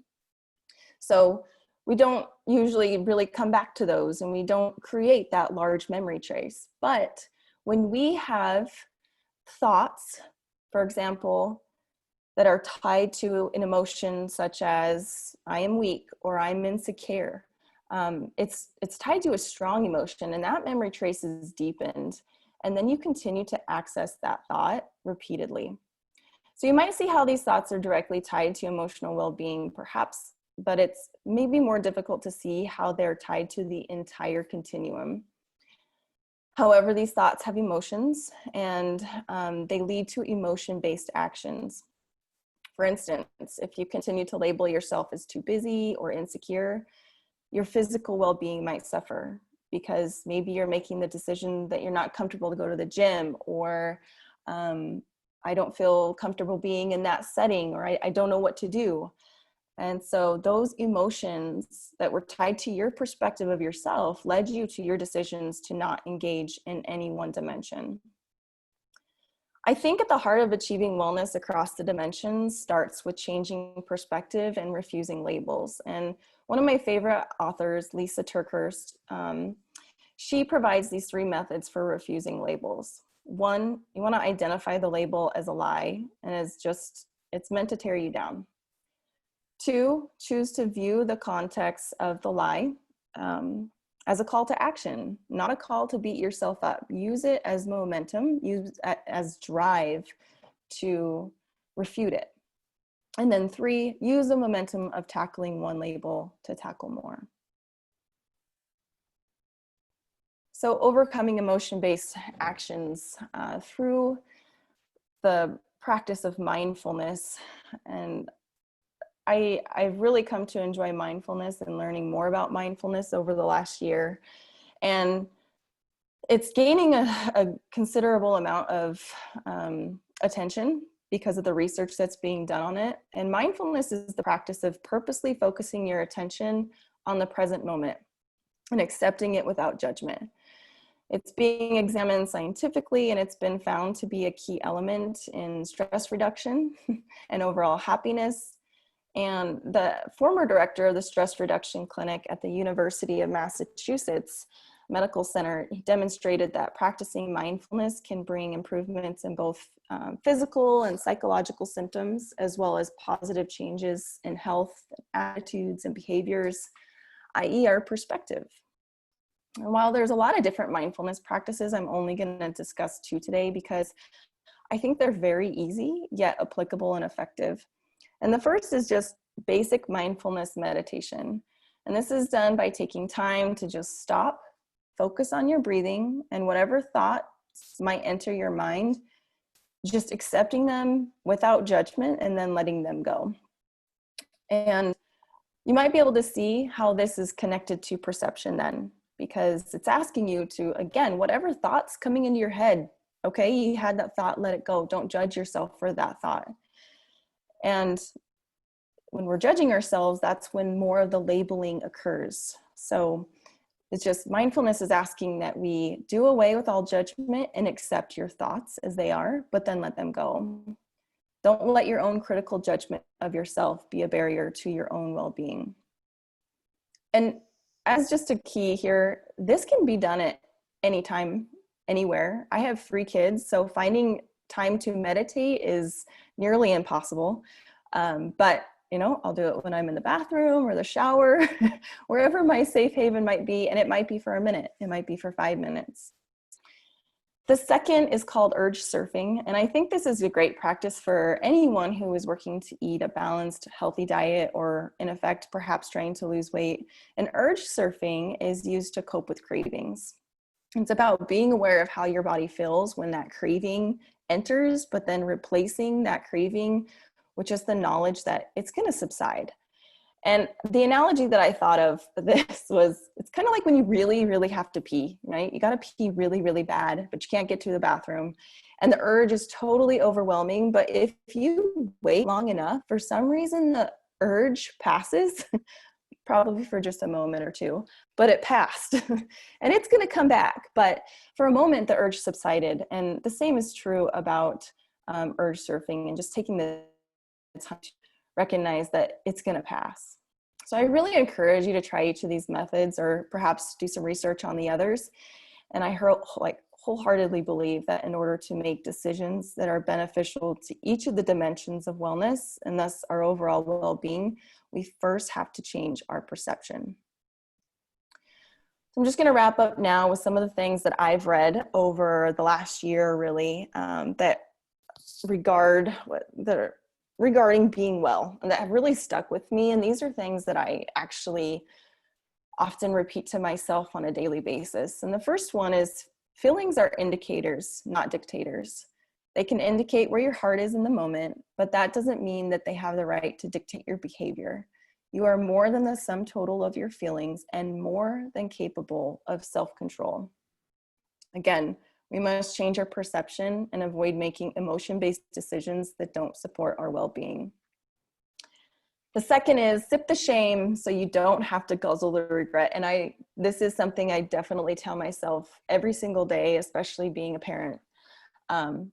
F: So we don't usually really come back to those, and we don't create that large memory trace. But when we have thoughts, for example, that are tied to an emotion such as I am weak or I'm insecure, it's tied to a strong emotion, and that memory trace is deepened. And then you continue to access that thought repeatedly. So you might see how these thoughts are directly tied to emotional well-being, perhaps, but it's maybe more difficult to see how they're tied to the entire continuum. However, these thoughts have emotions, and they lead to emotion-based actions. For instance, if you continue to label yourself as too busy or insecure, your physical well-being might suffer, because maybe you're making the decision that you're not comfortable to go to the gym, or I don't feel comfortable being in that setting, or I don't know what to do. And so those emotions that were tied to your perspective of yourself led you to your decisions to not engage in any one dimension. I think at the heart of achieving wellness across the dimensions starts with changing perspective and refusing labels. And one of my favorite authors, Lisa TerKeurst, she provides these 3 methods for refusing labels. 1, you want to identify the label as a lie, and it's meant to tear you down. 2, choose to view the context of the lie as a call to action, not a call to beat yourself up. Use it as momentum, use it as drive to refute it. And then 3, use the momentum of tackling one label to tackle more. So overcoming emotion-based actions through the practice of mindfulness. And I've really come to enjoy mindfulness and learning more about mindfulness over the last year. And it's gaining a considerable amount of attention because of the research that's being done on it. And mindfulness is the practice of purposely focusing your attention on the present moment and accepting it without judgment. It's being examined scientifically, and it's been found to be a key element in stress reduction and overall happiness. And the former director of the Stress Reduction Clinic at the University of Massachusetts Medical Center, he demonstrated that practicing mindfulness can bring improvements in both physical and psychological symptoms, as well as positive changes in health, attitudes, and behaviors, i.e. our perspective. And while there's a lot of different mindfulness practices, I'm only going to discuss 2 today because I think they're very easy, yet applicable and effective. And the first is just basic mindfulness meditation. And this is done by taking time to just stop, focus on your breathing, and whatever thoughts might enter your mind, just accepting them without judgment and then letting them go. And you might be able to see how this is connected to perception then, because it's asking you to, again, whatever thoughts coming into your head, okay, you had that thought, let it go. Don't judge yourself for that thought. And when we're judging ourselves, that's when more of the labeling occurs. So it's just mindfulness is asking that we do away with all judgment and accept your thoughts as they are, but then let them go. Don't let your own critical judgment of yourself be a barrier to your own well-being. And as just a key here, this can be done at any time, anywhere. I have 3 kids, so finding time to meditate is nearly impossible. But I'll do it when I'm in the bathroom or the shower, wherever my safe haven might be. And it might be for a minute. It might be for 5 minutes. The second is called urge surfing. And I think this is a great practice for anyone who is working to eat a balanced, healthy diet, or in effect, perhaps trying to lose weight. And urge surfing is used to cope with cravings. It's about being aware of how your body feels when that craving enters, but then replacing that craving with just the knowledge that it's going to subside. And the analogy that I thought of for this was, it's kind of like when you really, really have to pee, right? You got to pee really, really bad, but you can't get to the bathroom. And the urge is totally overwhelming. But if you wait long enough, for some reason, the urge passes, probably for just a moment or two, but it passed. And it's going to come back. But for a moment, the urge subsided. And the same is true about urge surfing, and just taking the time to recognize that it's going to pass. So I really encourage you to try each of these methods, or perhaps do some research on the others. And I wholeheartedly believe that in order to make decisions that are beneficial to each of the dimensions of wellness, and thus our overall well-being, we first have to change our perception. So I'm just going to wrap up now with some of the things that I've read over the last year, really, that regarding being well, and that have really stuck with me. And these are things that I actually often repeat to myself on a daily basis. And the first one is, feelings are indicators, not dictators. They can indicate where your heart is in the moment, but that doesn't mean that they have the right to dictate your behavior. You are more than the sum total of your feelings, and more than capable of self-control. Again, we must change our perception and avoid making emotion-based decisions that don't support our well-being. The second is, sip the shame so you don't have to guzzle the regret. And this is something I definitely tell myself every single day, especially being a parent. And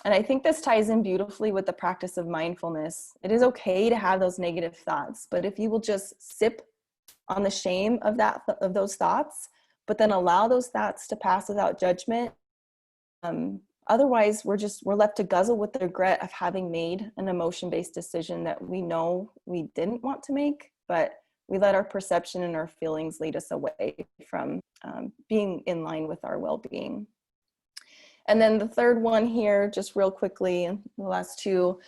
F: I think this ties in beautifully with the practice of mindfulness. It is okay to have those negative thoughts, but if you will just sip on the shame of those thoughts, but then allow those thoughts to pass without judgment, otherwise we're left to guzzle with the regret of having made an emotion-based decision that we know we didn't want to make, but we let our perception and our feelings lead us away from being in line with our well-being. And then the third one here, just real quickly, the last two,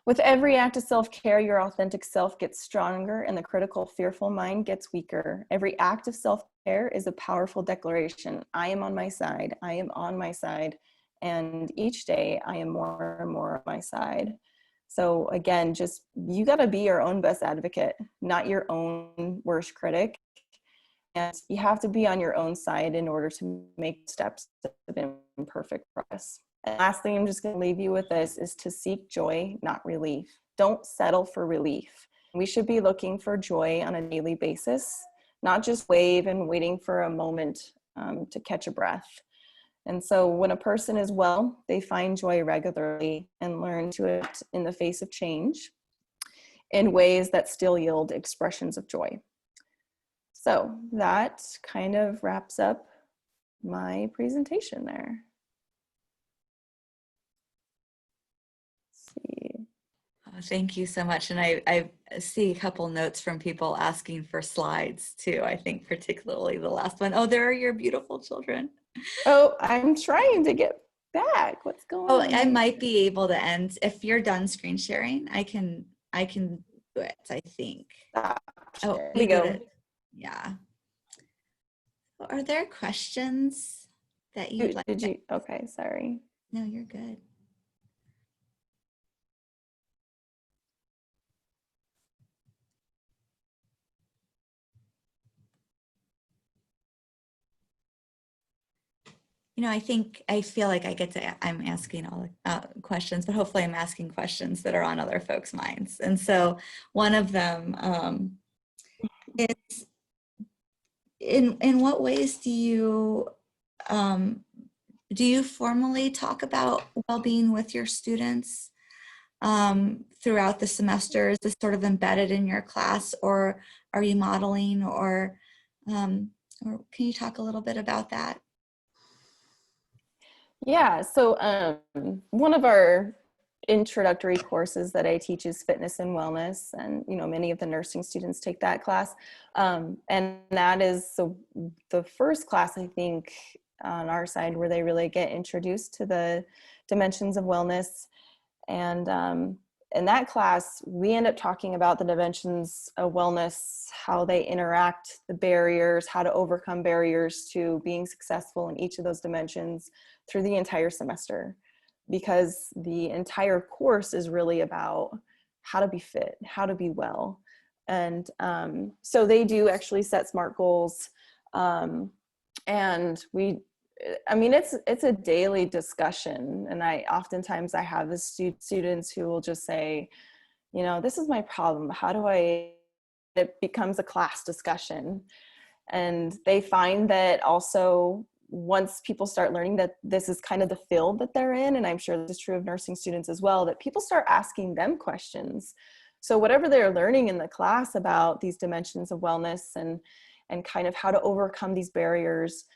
F: with every act of self-care, your authentic self gets stronger and the critical, fearful mind gets weaker. Every act of self-care is a powerful declaration. I am on my side. I am on my side. And each day I am more and more on my side. So again, you got to be your own best advocate, not your own worst critic. And you have to be on your own side in order to make steps of imperfect progress. And last thing I'm just going to leave you with this is to seek joy, not relief. Don't settle for relief. We should be looking for joy on a daily basis, not just waiting for a moment to catch a breath. And so when a person is well, they find joy regularly and learn to it in the face of change in ways that still yield expressions of joy. So that kind of wraps up my presentation there. Let's see.
A: Oh, thank you so much. And I see a couple notes from people asking for slides too. I think particularly the last one. Oh, there are your beautiful children.
F: Oh, I'm trying to get back. What's going on?
A: I might be able to end. If you're done screen sharing, I can do it, I think.
F: Oh, here we go.
A: Yeah. Are there questions that you'd like?
F: Okay, sorry.
A: No, you're good. I feel like I'm asking all questions, but hopefully I'm asking questions that are on other folks' minds. And so one of them is, in what ways do you formally talk about well-being with your students throughout the semester? Is this sort of embedded in your class, or are you modeling, or can you talk a little bit about that?
F: Yeah, so one of our introductory courses that I teach is fitness and wellness, and many of the nursing students take that class, and that is the first class, I think, on our side where they really get introduced to the dimensions of wellness. And in that class, we end up talking about the dimensions of wellness, how they interact, the barriers, how to overcome barriers to being successful in each of those dimensions through the entire semester, because the entire course is really about how to be fit, how to be well. And so they do actually set SMART goals. And it's a daily discussion. And oftentimes I have the students who will just say, this is my problem. How do I it becomes a class discussion. And they find that also once people start learning that this is kind of the field that they're in, and I'm sure this is true of nursing students as well, that people start asking them questions. So whatever they're learning in the class about these dimensions of wellness and kind of how to overcome these barriers,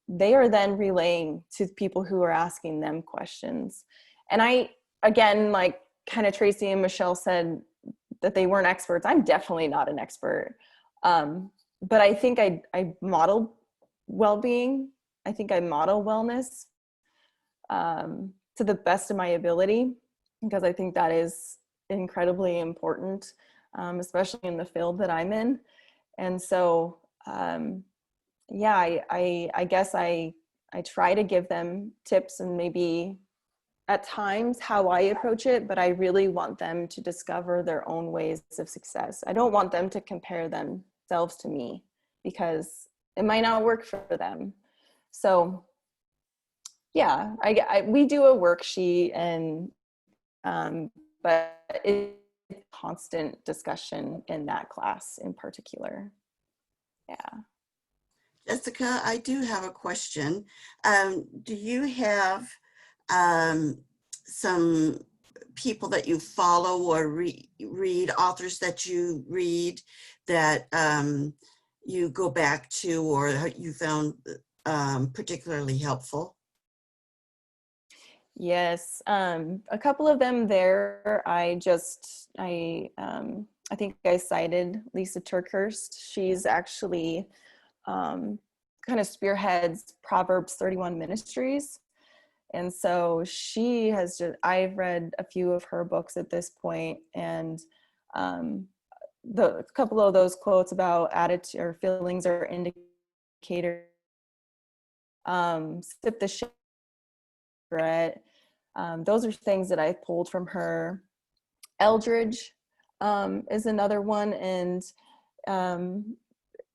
F: they are then relaying to people who are asking them questions. And I, again, like kind of Tracy and Michelle said that they weren't experts. I'm definitely not an expert. But I think I modeled well-being. I think I model wellness to the best of my ability, because I think that is incredibly important, especially in the field that I'm in. And so, yeah, I guess I try to give them tips and maybe at times how I approach it, but I really want them to discover their own ways of success. I don't want them to compare themselves to me, because it might not work for them. So yeah, we do a worksheet, and but it's constant discussion in that class in particular. Yeah.
G: Jessica, I do have a question. Do you have some people that you follow or read, authors that you read that you go back to or you found particularly helpful?
F: Yes, a couple of them there. I think I cited Lisa Turkhurst. She's actually kind of spearheads Proverbs 31 Ministries. And so she has I've read a few of her books at this point, and a couple of those quotes about attitude or feelings are indicators. Sip the cigarette. Those are things that I pulled from her. Eldridge is another one, and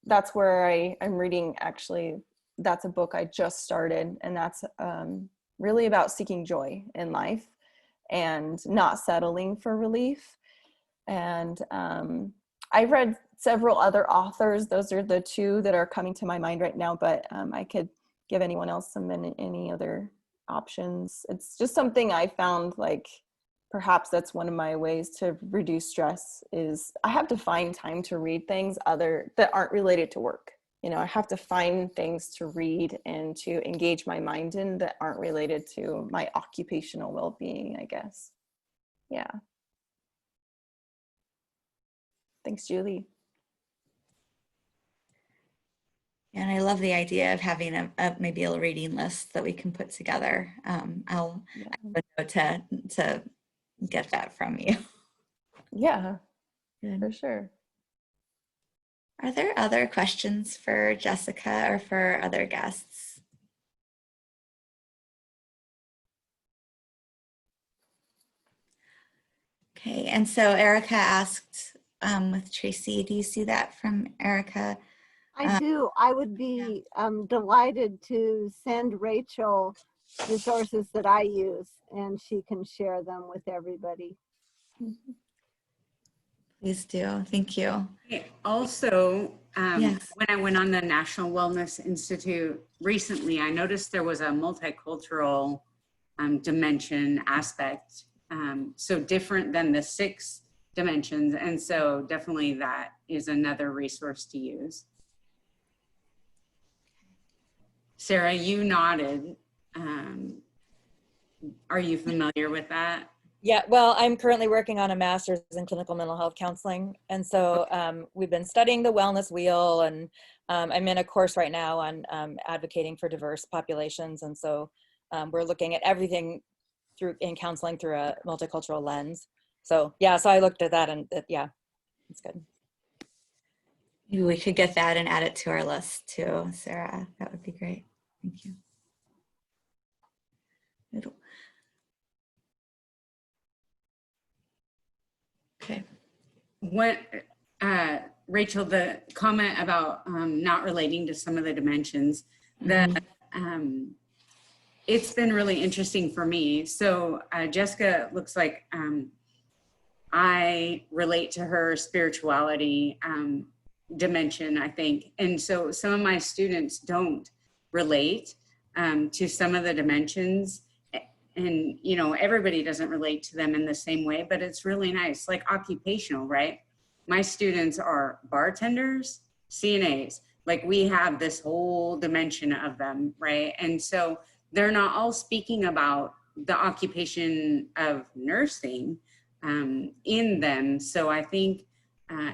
F: that's where I'm reading, actually. That's a book I just started, and that's really about seeking joy in life and not settling for relief. And I've read several other authors. Those are the two that are coming to my mind right now, but I could give anyone else any other options. It's just something I found, like, perhaps that's one of my ways to reduce stress is I have to find time to read things that aren't related to work. You know, I have to find things to read and to engage my mind in that aren't related to my occupational well-being, I guess. Yeah. Thanks, Julie.
A: And I love the idea of having maybe a reading list that we can put together. I'll know to get that from you.
F: Yeah,
A: Good.
F: for sure.
A: Are there other questions for Jessica or for other guests? Okay, and so Erica asked with Tracy, do you see that from Erica?
B: I do. I would be delighted to send Rachel resources that I use, and she can share them with everybody.
A: Please do. Thank you.
D: Also,
A: Yes.
D: when I went on the National Wellness Institute recently, I noticed there was a multicultural dimension aspect. So different than the 6 dimensions. And so definitely that is another resource to use. Sarah, you nodded. Are you familiar with that?
H: Yeah, well, I'm currently working on a master's in clinical mental health counseling. And so we've been studying the wellness wheel, and I'm in a course right now on advocating for diverse populations. And so we're looking at everything in counseling through a multicultural lens. So yeah, so I looked at that, and yeah, it's good.
A: Maybe we could get that and add it to our list too, Sarah. That would be great. Thank you. Okay.
D: What, Rachel, the comment about not relating to some of the dimensions, that it's been really interesting for me. So Jessica, looks like I relate to her spirituality dimension, I think. And so some of my students don't relate to some of the dimensions. And, you know, everybody doesn't relate to them in the same way, but it's really nice, like occupational, right? My students are bartenders, CNAs, like we have this whole dimension of them, right? And so they're not all speaking about the occupation of nursing in them. So I think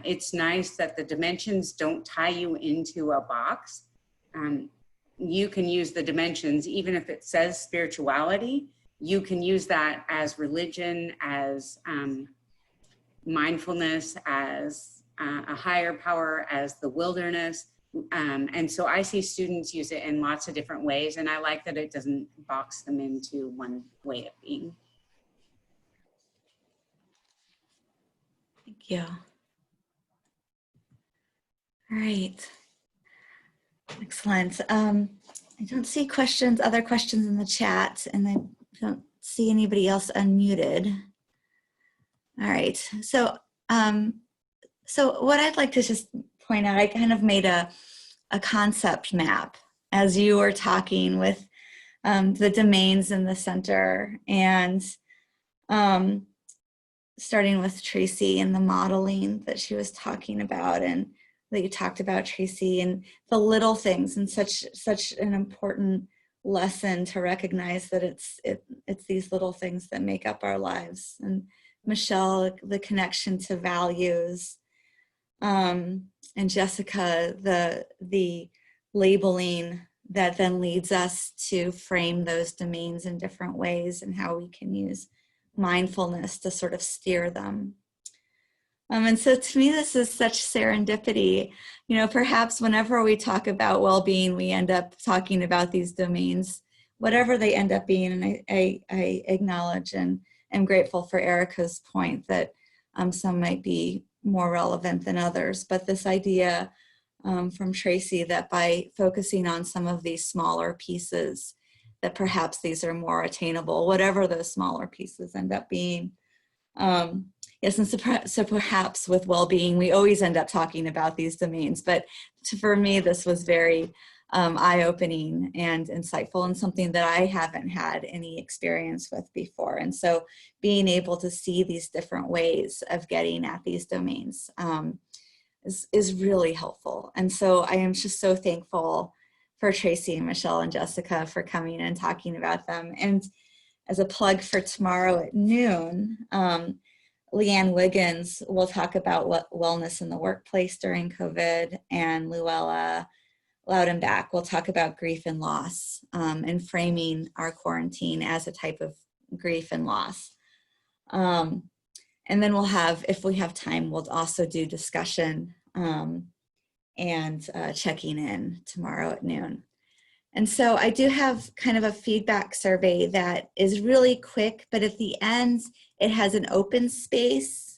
D: it's nice that the dimensions don't tie you into a box. You can use the dimensions, even if it says spirituality, you can use that as religion, as mindfulness, as a higher power, as the wilderness. And so I see students use it in lots of different ways, and I like that it doesn't box them into one way of being.
A: Thank you. All right. Excellent. I don't see other questions in the chat, and I don't see anybody else unmuted. All right. So, so what I'd like to just point out, I kind of made a concept map as you were talking with the domains in the center, and starting with Tracy and the modeling that she was talking about, and that you talked about, Tracy, and the little things, and such an important lesson to recognize that it's these little things that make up our lives. And Michelle, the connection to values, and Jessica, the labeling that then leads us to frame those domains in different ways, and how we can use mindfulness to sort of steer them. And so to me, this is such serendipity. You know, perhaps whenever we talk about well-being, we end up talking about these domains, whatever they end up being. And I acknowledge and am grateful for Erica's point that some might be more relevant than others. But this idea from Tracy that by focusing on some of these smaller pieces, that perhaps these are more attainable, whatever those smaller pieces end up being. Yes, and so perhaps with well-being, we always end up talking about these domains, but for me, this was very eye-opening and insightful, and something that I haven't had any experience with before. And so being able to see these different ways of getting at these domains is really helpful. And so I am just so thankful for Tracy and Michelle and Jessica for coming and talking about them. And as a plug for tomorrow at noon, Leanne Wiggins will talk about wellness in the workplace during COVID, and Luella Loudenbach will talk about grief and loss, and framing our quarantine as a type of grief and loss. And then we'll have, if we have time, we'll also do discussion and checking in tomorrow at noon. And so I do have kind of a feedback survey that is really quick, but at the end, it has an open space.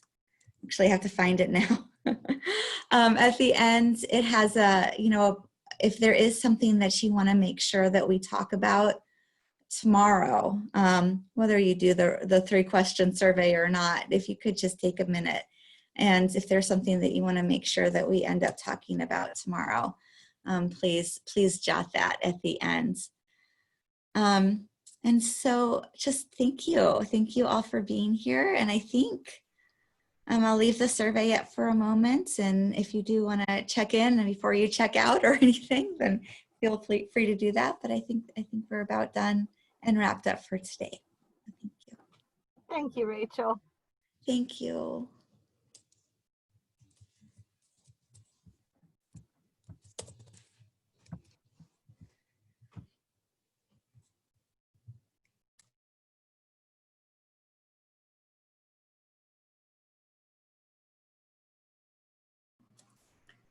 A: Actually, I have to find it now. At the end, it has if there is something that you want to make sure that we talk about tomorrow, whether you do the 3-question survey or not, if you could just take a minute. And if there's something that you want to make sure that we end up talking about tomorrow, please jot that at the end. And so just thank you all for being here. And I think I'll leave the survey up for a moment. And if you do want to check in and before you check out or anything, then feel free to do that. But I think we're about done and wrapped up for today. Thank you.
B: Thank you, Rachel.
A: Thank you.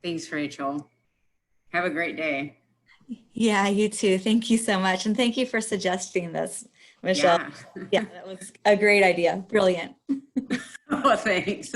D: Thanks, Rachel. Have a great day.
A: Yeah, you too. Thank you so much. And thank you for suggesting this, Michelle. Yeah, that was a great idea. Brilliant.
D: Oh, thanks.